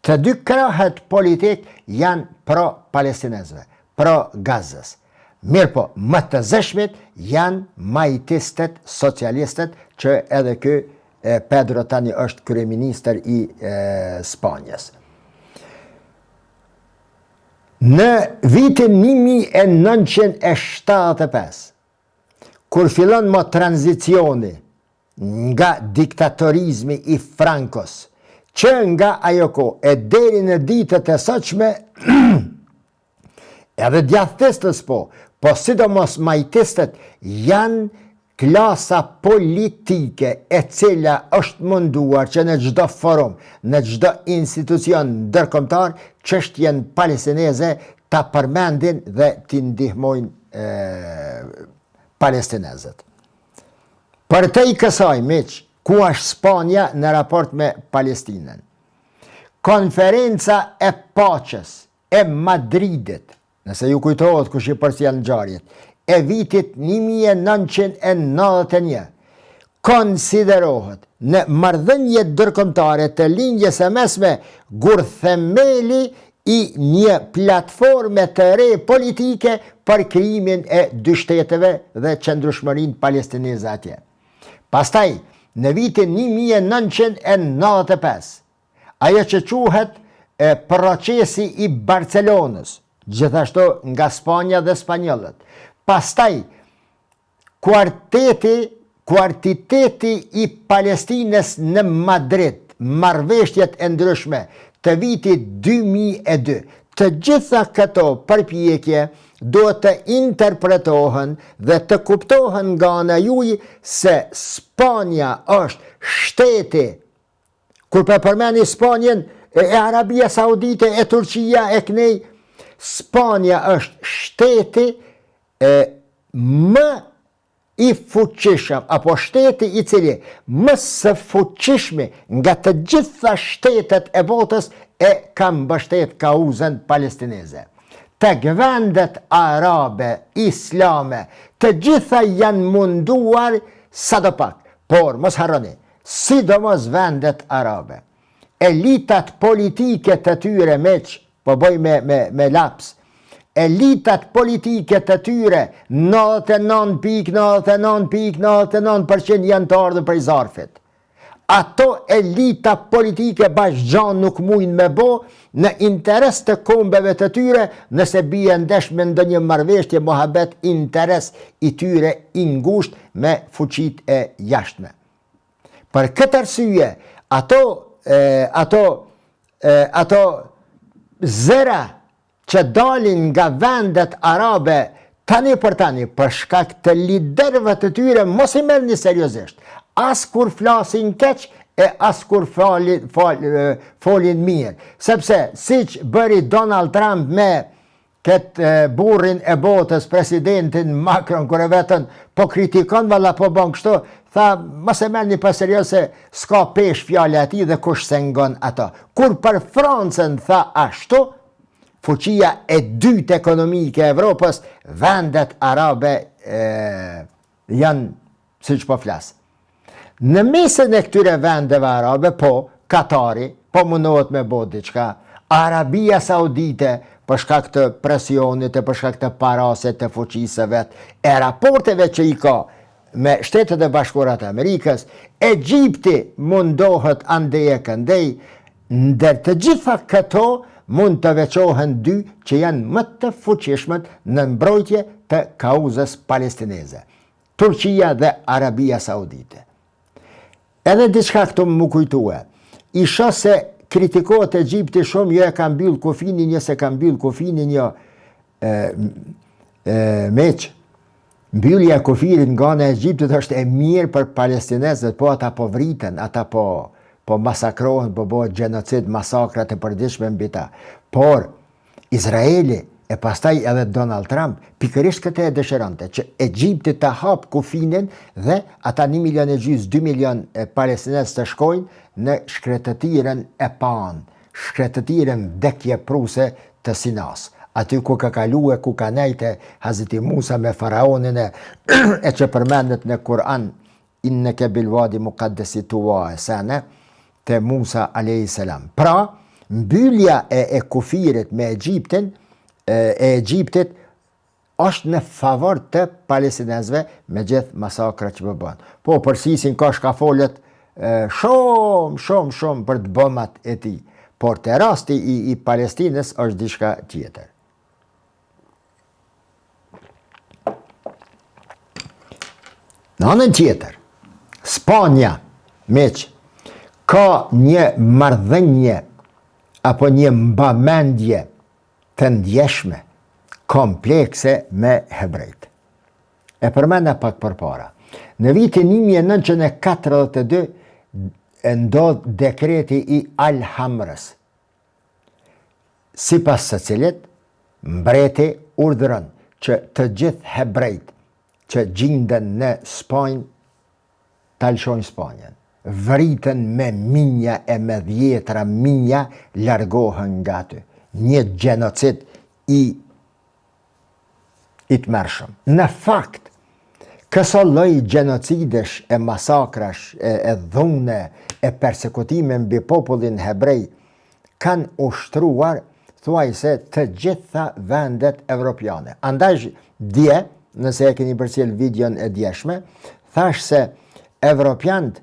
të dy krahët politik janë pro-palestinezëve, pro-Gazës. Mirë po, më të zëshmit janë majtistet, socialistet, që edhe ky Pedro tani është kryeministër i Spanjës. Në vitin 1975, kur fillon më tranzicioni nga diktatorizmi i Frankos, që nga ajo kohë e deri në ditët e sotshme, edhe djathtistës po sidomos majtistët janë klasa politike e cila është munduar që në çdo forum, në çdo institucion ndërkombëtar, çështjen palestineze ta përmendin dhe t'i ndihmojnë palestinezët. Për te i kësaj, miq, ku është Spanja në raport me Palestinën? Konferenca e paqes e Madridit, nëse ju kujtohet kush i përcjell ngjarjet, e vitit 1991, konsiderohet në marrëdhënie ndërkombëtare të lindjes së mesme themeli i një platforme të re politike për krijimin e dy shteteve dhe qëndrueshmërinë palestineze atje. Pastaj, në vitin 1995, ajo që quhet procesi i Barcelonës, gjithashtu nga Spanja dhe spanjollët. Pastaj, kuartiteti i Palestinës në Madrid, marrëveshjet e ndryshme të vitit 2002, të gjitha këto përpjekje duhet të interpretohen dhe të kuptohen nga ana juaj se Spanja është shteti, kur përmeni Spanjën, e Arabia Saudite, e Turqia, e kënej, Spanja është shteti më i fuqishëm, apo shteti i cili më së fuqishmi nga të gjitha shtetet e botës e ka mbështet kauzën palestineze. Të vendet arabe, islame, të gjitha janë munduar sadopak, por mos harroni, sidomos vendet arabe. Elitat politike të tyre, meq, po bëj me laps, elitat politike të tyre, 99.99% janë të ardhur prej Zarfit. Ato elita politike bashkëgjan nuk mujnë me bo në interes të kombeve të tyre, nëse bie ndesh me ndonjë marrëveshje mohabet interes i tyre i ngusht me fuqit e jashtme. Për këtë arsye, ato zëra që dalin nga vendet arabe Tani për tani, për shkak të liderëve të tyre, mos i merrni seriozisht. As kur flasin keq, e as kur folin mirë. Sepse, siç bëri Donald Trump me këtë burrin e botës, presidentin Macron, kër e vetën po kritikon, valla po bën kështu, tha, mos e merrni për serios se s'ka pesh fjala e tij dhe kush se ngon ato. Kur për Francën tha ashtu, fuqia e dytë ekonomike e Evropës, vendet arabe janë, siç po flas. Në mesin e këtyre vendeve arabe, po, Katari, po mundohet me bot diçka, Arabia Saudite, për shkak të presionit e për shkak të paraset të fuqisë vet, e raporteve që i ka me Shtetet e Bashkuara të Amerikës, Egjipti mundohet andej e këndej, ndër të gjitha këto mund të veçohen dy që janë më të fuqishmet në mbrojtje të kauzës palestineze, Turqia dhe Arabia Saudite. Edhe diçka këtu më kujtue, i shoh se kritikohet Egjipti shumë, jo e ka mbyll kufinin, jo se ka mbyll kufinin, jo meq. Mbyllja e kufinit nga ana e Egjiptit është e mirë për palestinezët, po ata po vriten, ata po masakrohen, po bëhet gjenocid, masakrat e përditshme mbi ta. Por Izraeli e pastaj edhe Donald Trump pikërisht këtë e dëshironte, që Egjipti të hap kufinin dhe ata 1,5 milion, 2 milion palestinezë të shkojnë në shkretëtiren e pan, shkretëtiren vdekje pruse të Sinas. Aty ku ka kalue, ku ka nejte Hazreti Musa me faraonin e që përmendet në Kur'an, inneke bil wadi muqaddesi tuwa sana, te Musa a.s. Pra, mbyllja e kufirit me Egjiptin, e Egjiptit, është në favor të palestinezëve me gjithë masakra që bëbën. Po, përsisin ka shkafollet shumë për të bëmat e ti. Por të rasti i Palestinës është diçka tjetër. Në anën tjetër, Spanja, meq, ka një marrëdhënie apo një mbamendje të ndjeshme, komplekse me hebrejt. E përmenda pak përpara. Në vitin 1942 ndodh dekreti i Al-Hamrës, sipas së cilit mbreti urdhëron që të gjithë hebrejt që gjenden në Spanjë ta lëshojnë Spanjën. Vritën me minja e me dhjetra minja, largohen nga aty. Një gjenocid i të mërshëm. Në fakt, këso lloj gjenocidesh e masakrash, e dhune, e persekutime mbi popullin hebrej, kanë ushtruar, thuajse, të gjitha vendet evropiane. Andaj dje, nëse e keni përcjell videon e djeshme, thash se evropianët,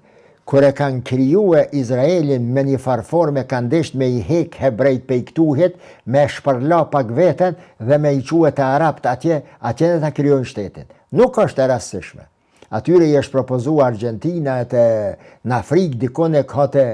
kur e kanë krijuar Izraelin me një farforme, kanë desht me i hek hebrejt pe i këtuhet, me shpërla pak veten dhe me i quet e arabt atje dhe ta krijojnë shtetin. Nuk është e rastishme. Atyre i është propozua Argentina, në Afrikë, dikon e ka të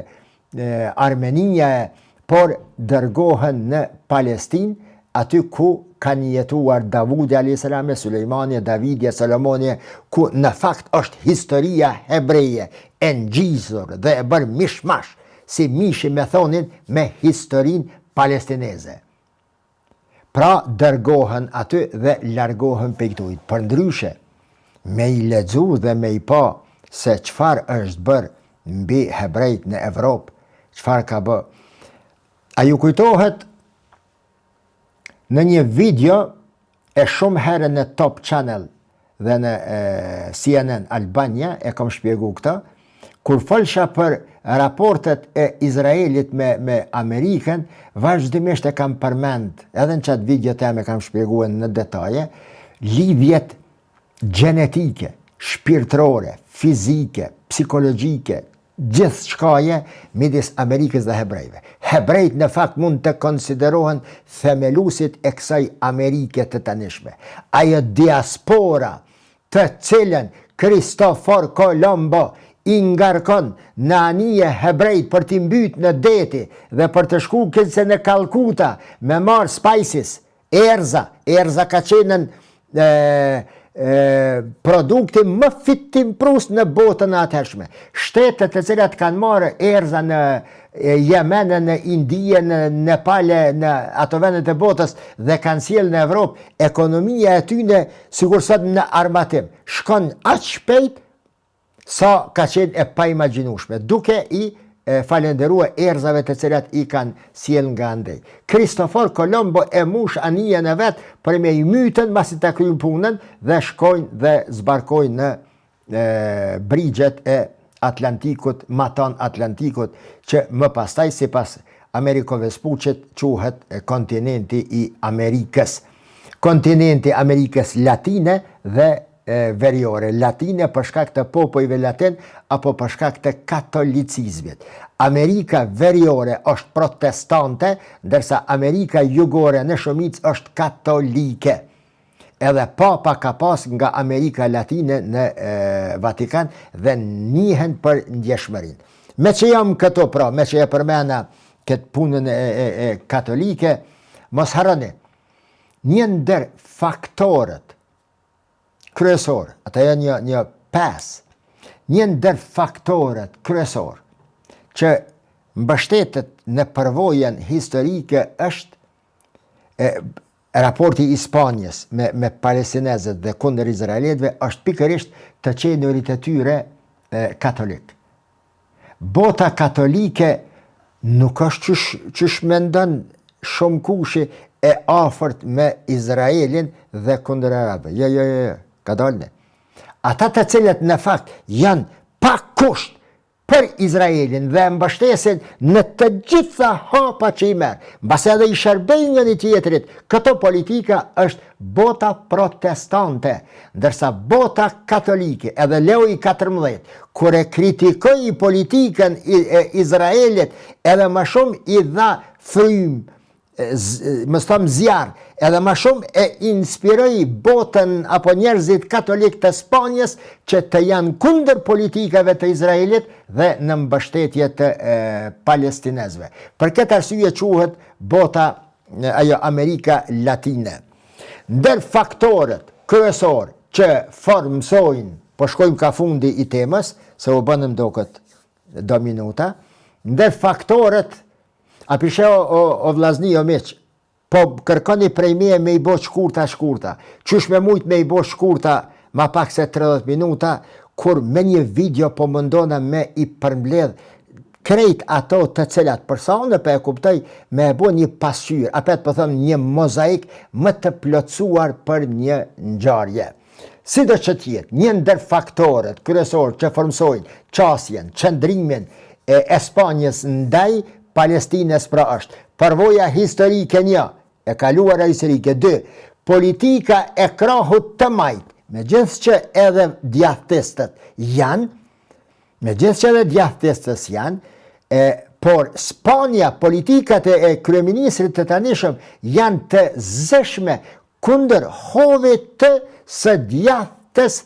Armenia, por dërgohen në Palestinë, aty ku kanë jetuar Davudi a.s., Sulejmani, Davidi, Solomoni, ku në fakt është historia hebreje, e ngjisur dhe e bërë mishmash, si mishi me thonin, me historin palestineze. Pra dërgohen aty dhe largohen pejtujt. Për ndryshe, me i lexu dhe me i pa se çfarë është bërë mbi hebrejt në Evropë, çfarë ka bë. A ju kujtohet në një video e shumë herë në Top Channel dhe në CNN Albania, e kam shpjegu këta, kur folsha për raportet e Izraelit me Amerikën, vazhdimisht e kam përmend, edhe në qatë video të me kam shpjeguar në detaje, lidhjet gjenetike, shpirtërore, fizike, psikologjike, gjithë shkaje midis Amerikës dhe hebrejve. Hebrejt në fakt mund të konsiderohen themelusit e kësaj Amerike të tanishme. Ajo diaspora të cilën Kristofor Kolombo i ngarkon në anije hebrejt për t'i mbyt në deti dhe për të shku këtëse në Kalkuta me marë spices, erza ka qenën produkti më fitimprus në botën atëhershme. Shtetet të cilat kanë marrë erza në Yemen, në Indije, në Nepal, në ato vendet e botës dhe kanë sjellë në Evropë, ekonomia e tyre sikur sot në armatim shkon aq shpejt sa ka qenë e paimagjinueshme, duke i falenderua erzave të cilat i kanë sjell nga andej. Kristofor Kolombo e mush anijen e vet për me i mytën pasi ta kryjnë punën dhe shkojnë dhe zbarkojnë në brigjet e Atlantikut, maton Atlantikut, që më pastaj sipas Amerigo Vespucit quhet kontinenti i Amerikës. Kontinenti i Amerikës Latine dhe veriore. Latine për shkak të popujve latin apo për shkak të katolicizmit. Amerika veriore është protestante, ndërsa Amerika jugore në shumicë është katolike. Edhe papa ka pas nga Amerika Latine në Vatikan dhe njihen për ndjeshmërinë. Me që jam këto pra, me që e përmena këtë punën e katolike, mos harroni, një ndër faktorët kryesor, ata janë një pesë, një ndër faktorët kryesor që mbështetet në përvojën historike është raporti i Spanjës me palestinezët dhe kundër izraelitëve është pikërisht të qenurit e tyre katolik. Bota katolike nuk është qysh mendon shumë kushi e afërt me Izraelin dhe kundër arabëve. Jo, ka dalë. Ata të cilët në fakt janë pa kusht për Izraelin dhe mbështesin në të gjitha hapa që i merr, mbas edhe i shërbejnë njëri tjetrit, këto politika është bota protestante, ndërsa bota katolike, edhe Leo i 14, kur e kritikoi politikën e Izraelit, edhe më shumë i dha frym, më thëmë zjarë, edhe më shumë e inspiroi botën apo njerëzit katolik të Spanjës që të janë kundër politikave të Izraelit dhe në mbështetje të palestinezëve. Për këtë arsye quhet bota Amerika Latine. Ndër faktorët kryesor që formsojnë, po shkojmë ka fundi i temës, se u bënëm do minuta, ndër faktorët a pishe o vlazni o miq, po kërkoni prej me i bo shkurta, qysh me mujt me i bo shkurta ma pak se 30 minuta, kur me një video po mundona me i përmbledh krejt ato të cilat, përsa unë për e kuptoj me e bo një pasqyrë, apet për thëmë një mozaik më të plotësuar për një ngjarje. Si do që tjetë, një ndër faktorët kryesor që formsojnë qasjen, qëndrimin e Spanjës ndaj Palestinës pra është përvoja historike 1, e kaluara historike 2, politika e krahut të majt, megjithëse që edhe djathtistët janë, por Spanja, politikat e kryeministrit të tanishëm janë të zëshme kundër hovit të së djathtës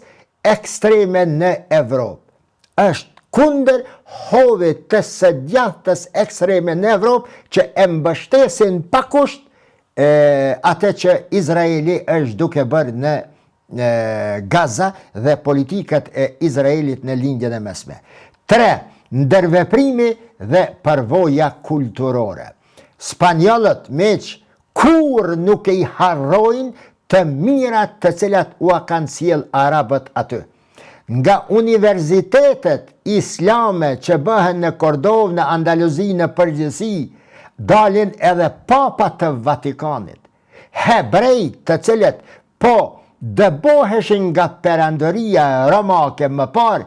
ekstreme në Evropë. Është kundër hovit të së djathtës ekstreme në Evropë që e mbështesin pa kusht atë që Izraeli është duke bërë në Gaza dhe politikat e Izraelit në lindjen e mesme. 3. Ndërveprimi dhe përvoja kulturore. Spanjollët meq kur nuk i harrojnë të mirat të cilat u kanë sjell arabët aty. Nga universitetet islame që bëhen në Kordovë, në Andaluzi, në përgjithësi, dalin edhe papat të Vatikanit. Hebrejt të cilët po dëboheshin nga perandoria romake më parë,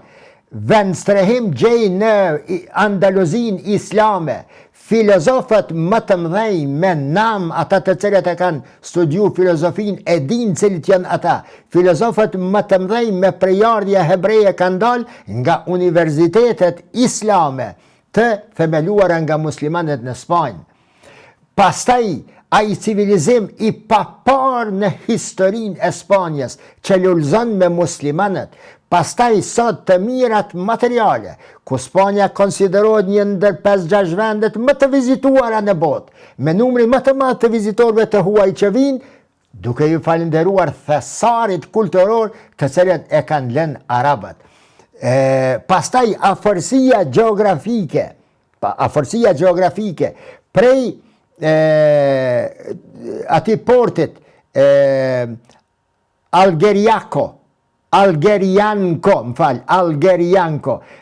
vendstrehim gjejnë në Andaluzin islame, filozofët më të mëdhej me nam, ata të cilët e kanë studiu filozofin e din cilit janë ata. Filozofët më të mëdhej me prejardhja hebreje kanë dalë nga universitetet islame të themeluara nga muslimanët në Spanjë. Pastaj, ai civilizim i papar në historinë e Spanjës që lullzon me muslimanët, pastaj sot të mirat materiale, ku Spanja konsiderohet një ndër 5-6 vendet më të vizituara në botë, me numri më të madh të vizitorëve të huaj që vinë, duke ju falenderuar thesarit kulturor të cilët e kanë lënë arabët. Pastaj afërsia gjeografike prej ati portit Algerianko,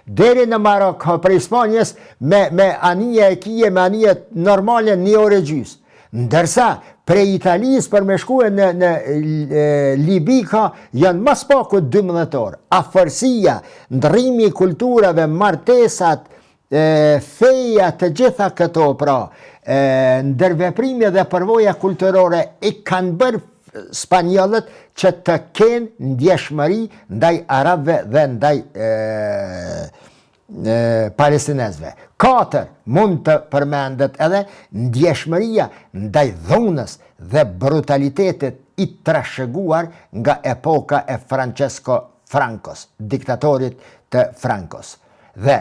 deri në Marokë, prej Spanjës, me anije e kije, me anije normale një orë gjys. Ndërsa, prej Italijës për me shkue në Libi ka janë mas paku 12 orë. Afërsia, ndrimi kulturave, martesat, feja, të gjitha këto, pra, ndërveprime dhe përvoja kulturore i kanë bërë spanjollët që të kenë ndjeshmëri ndaj arabëve dhe ndaj palestinezve. 4 mund të përmendet edhe ndjeshmëria ndaj dhunës dhe brutalitetit i trashëguar nga epoka e Francesco Francos, diktatorit të Francos. Dhe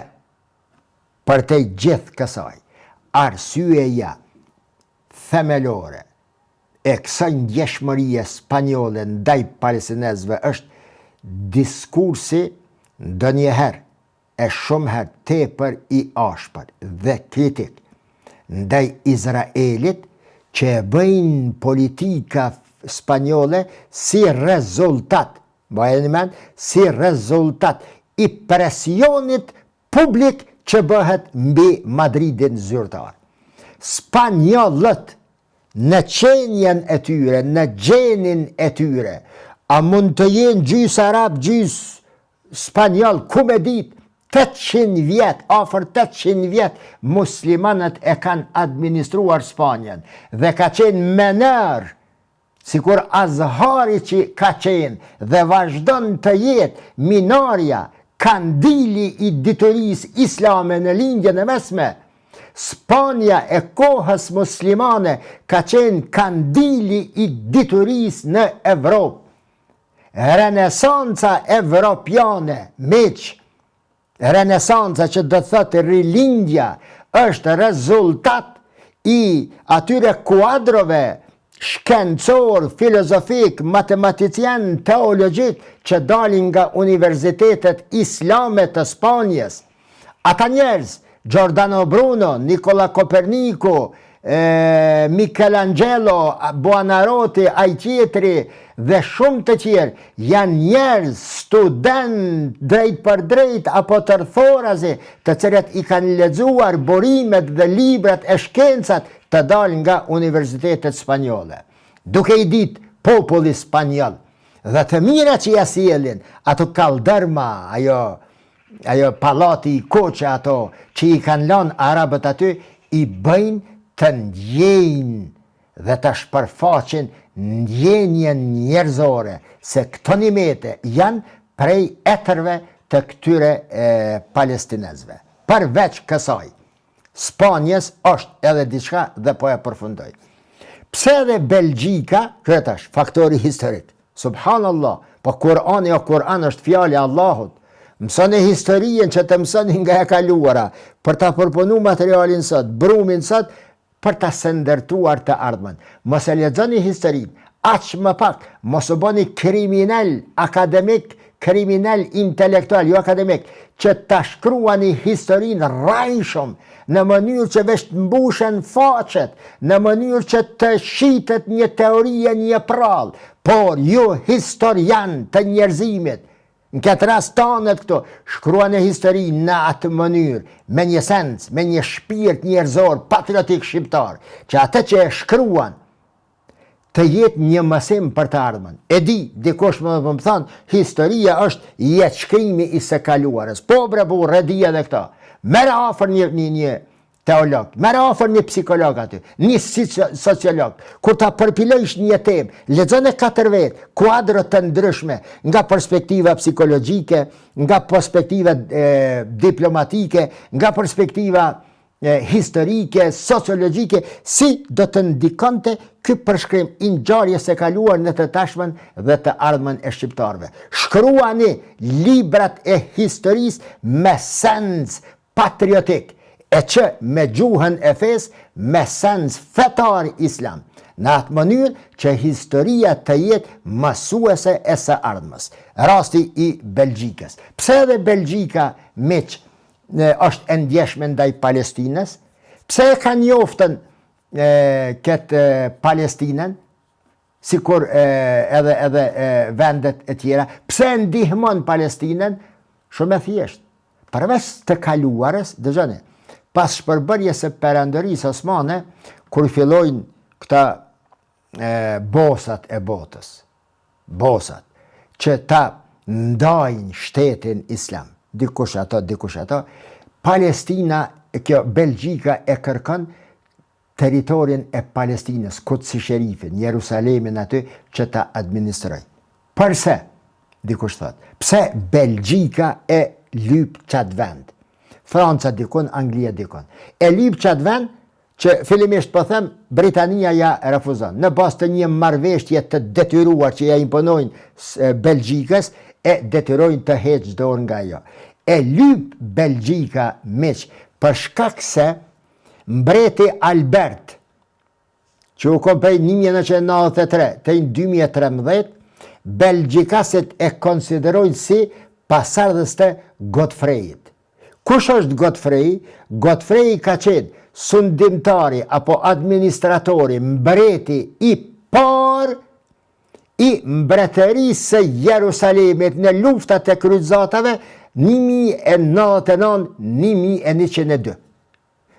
për të gjithë kësaj, arsyeja themelore e kësaj ndjeshmërie spanjolle ndaj palestinezve është diskursi ndonjëherë e shumë herë tepër i ashpër dhe kritik ndaj Izraelit që e bëjnë politika spanjolle si rezultat i presionit publik që bëhet mbi Madridin zyrtar. Spanjollët në qenjen e tyre, në gjenin e tyre, a mund të jenë gjys arab, gjys spanjoll, ku me dit, 800 vjet, afër 800 vjet, muslimanët e kanë administruar Spanjen, dhe ka qenë menër, sikur Azhari që ka qenë, dhe vazhdon të jetë minarja, kandili i dituris islame në lindjen e mesme. Spanja e kohës muslimane ka qenë kandili i dituris në Evropë. Renesanca evropiane, renesanca që do thotë rilindja, është rezultat i atyre kuadrove shkencor, filozofik, matematicien, teologjik që dalin nga universitetet islame të Spanjës. Ata njerëz, Giordano Bruno, Nicola Copernico, Michelangelo, Buonarroti, ai tjetri dhe shumë të tjerë, janë njerëz, student, drejt për drejt, apo tërthorazi, të cilët i kanë lexuar burimet dhe librat e shkencat të dalin nga universitetet spanjolle. Duke i ditë populli spanjoll dhe të mira që ja sjellin, ato kaldërma, ajo pallati i koqe ato që i kanë lënë arabët aty, i bëjnë të ndjejnë dhe të shpërfaqin ndjenjen njerëzore se këto nimete janë prej etërve të këtyre palestinezve. Përveç kësaj, Spanjës është edhe diçka dhe po e përfundoj. Pse edhe Belgjika, këtë është faktori historik. Subhanallah, po Kur'an është fjali Allahut. Mësoni historien që të mësoni nga e kaluara, për ta përpunu materialin sot, brumin sot, për ta sëndërtuar të ardhmen. Mos e lexoni historinë, aq më pak, mos u bëni kriminal akademik, kriminal intelektual, jo akademik, që ta shkruani historinë rrajshëm, në mënyrë që veç të mbushen faqet, në mënyrë që të shitet një teorie, një prall, por ju historian të njerëzimit, në këtë rast tanët këto, shkruani historinë në atë mënyrë, me një sens, me një shpirt njerëzor, patriotik shqiptar, që atë që e shkruan, të jetë një mësim për të ardhmen. E di, dikush më thënë, historia është jetë shkrimi i së kaluarës. Po bre burrë, e di edhe këta. Merë afër një teolog, merë afër një psikolog aty, një sociolog, kur ta përpilojsh një temë, lexone 4 vetë, kuadrët të ndryshme, nga perspektiva psikologjike, nga perspektiva diplomatike, nga perspektiva historike, sociologjike, si do të ndikonte ky përshkrim i ngjarjes së kaluar në të tashmen dhe të ardhmen e shqiptarëve. Shkruani librat e historisë me sens patriotik, e që me gjuhën e fesë me sens fetar islam. në atë mënyrë që historia të jetë mësuese e së ardhmës. Rasti i Belgjikës. Pse edhe Belgjika miq është e ndjeshme ndaj Palestinës? Pse e ka njoftën këtë Palestinën, sikur edhe vendet e tjera? Pse ndihmon Palestinën? Shumë e thjeshtë. Përveç të kaluarës, dëgjoni, pas shpërbërjes së perandorisë osmane, kur fillojnë këta bosat e botës, që ta ndajnë shtetin islam, dikush ato, Palestina, kjo Belgjika e kërkon teritorin e Palestinës, Kutsi Sherifin, Jerusalemin aty, që ta administroj. Përse? Dikush thot. Pse Belgjika e lyp qatë vend? Franca dikon, Anglia dikon. E lyp qatë vend që fillimisht po them, Britania ja refuzon. Në bazë të një marrëveshje të detyruar që ja imponojnë Belgjikës, e detyrojnë të heqë dorë nga jo. E lyp Belgjika miq për shkak se mbreti Albert, që u kom prej 1993 të 2013, Belgjikasit e konsiderojnë si pasardhës të Godfreyit. Kush është Godfrey? Godfrey ka qenë sundimtari apo administratori, mbreti i parë i mbretërisë së Jerusalemit në luftat e kryqëzatave 1099-1102.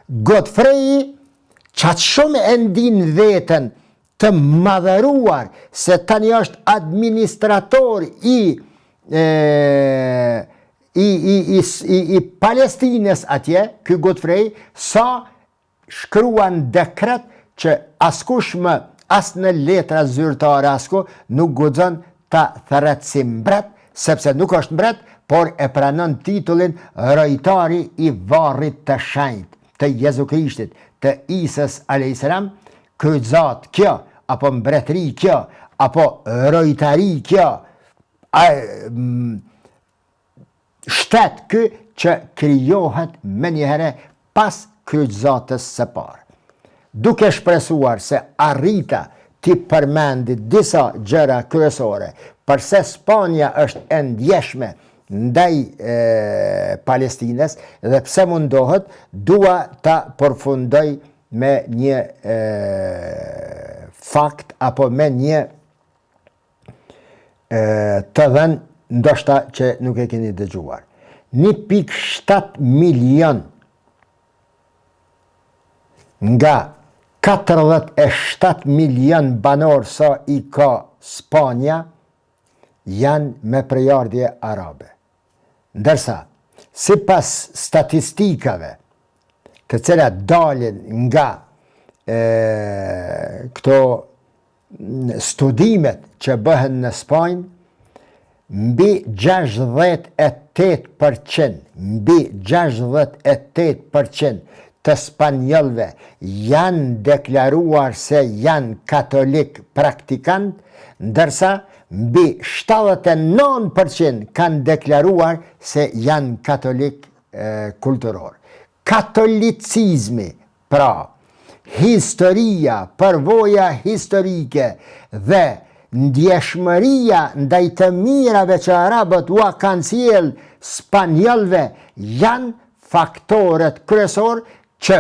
Godfrey, qatë shumë e ndin veten të madhëruar se tani është administrator i Palestinës atje, ky Godfrey, sa shkruan dekret që askush më, as në letra zyrtare asku, nuk guxon ta thret si mbret, sepse nuk është mbret, por e pranon titullin rojtari i varrit të shenjtë, të Jezu Krishtit, të Isës a.s. Kryqëzat kjo, apo mbretëri kjo, apo rojtari kjo, shtet ky që krijohet me njëherë pas kryqëzatës së parë. Duke shpresuar se arrita ti përmendit disa gjëra kryesore, përse Spanja është e ndjeshme ndaj Palestinës dhe pse mundohet, dua ta përfundoj me një fakt apo me një të dhënë ndoshta që nuk e keni dëgjuar. 1.7 milion nga 47 milion banor sa i ka Spanja janë me prejardhje arabe. Ndërsa, sipas statistikave të cilat dalin nga këto studimet që bëhen në Spanjë, mbi 68% të spanjollëve janë deklaruar se janë katolik praktikant, ndërsa mbi 79% kanë deklaruar se janë katolik kulturor. Katolicizmi, pra, historia, përvoja historike dhe ndjeshmëria ndaj të mirave që arabët ua kanë sjellë spanjollëve janë faktorët kryesor që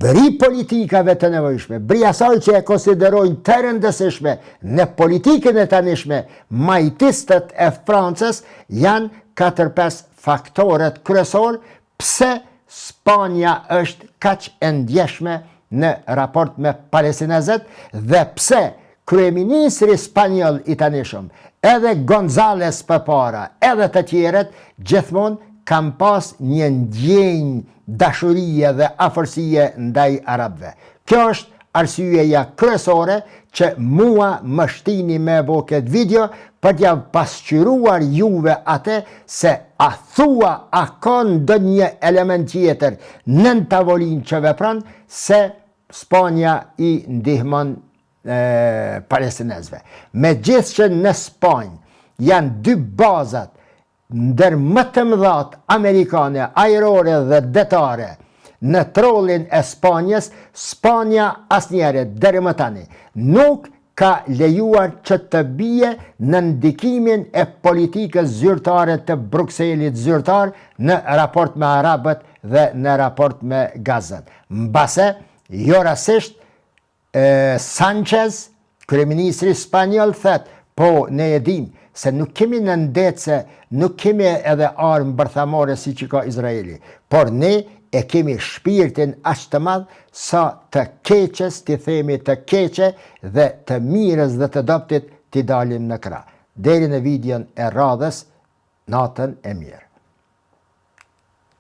bri politikave të nevojshme, bri asaj që e konsiderojnë të rëndësishme në politikën e tanishme, majtistët e Francës janë 4-5 faktorët kryesor pse Spanja është kaq e ndjeshme në raport me palestinezët dhe pse kryeministri spanjoll i tanishëm, edhe Gonzales përpara, edhe të tjerët, gjithmonë kam pas një ndjenjë dashurie dhe afërsie ndaj arabëve. Kjo është arsyeja kryesore që mua më shtini me bo këtë video për t'ja pasqyruar juve atë se a thua a ka ndonjë element tjetër nën tavolinë që vepron se Spanja i ndihmon palestinezëve. Me gjithë që në Spanjë janë 2 bazat ndër më të mëdhat amerikane, ajrore dhe detare në trollin e Spanjës, Spanja asnjëherë deri më tani nuk ka lejuar që të bie në ndikimin e politikës zyrtare të Brukselit zyrtar në raport me arabët dhe në raport me Gazën. Mbase, jo rastisht, Sanchez, kryeministri spanjoll, thët, po ne e dim se nuk kemi në ndece, nuk kemi edhe armë bërthamore si që ka Izraeli, por ne e kemi shpirtin aq të madh sa të keqes, t'i themi të keqe dhe të mirës dhe të doptit t'i dalim në krah. Deri në videon e radhës, natën e mirë.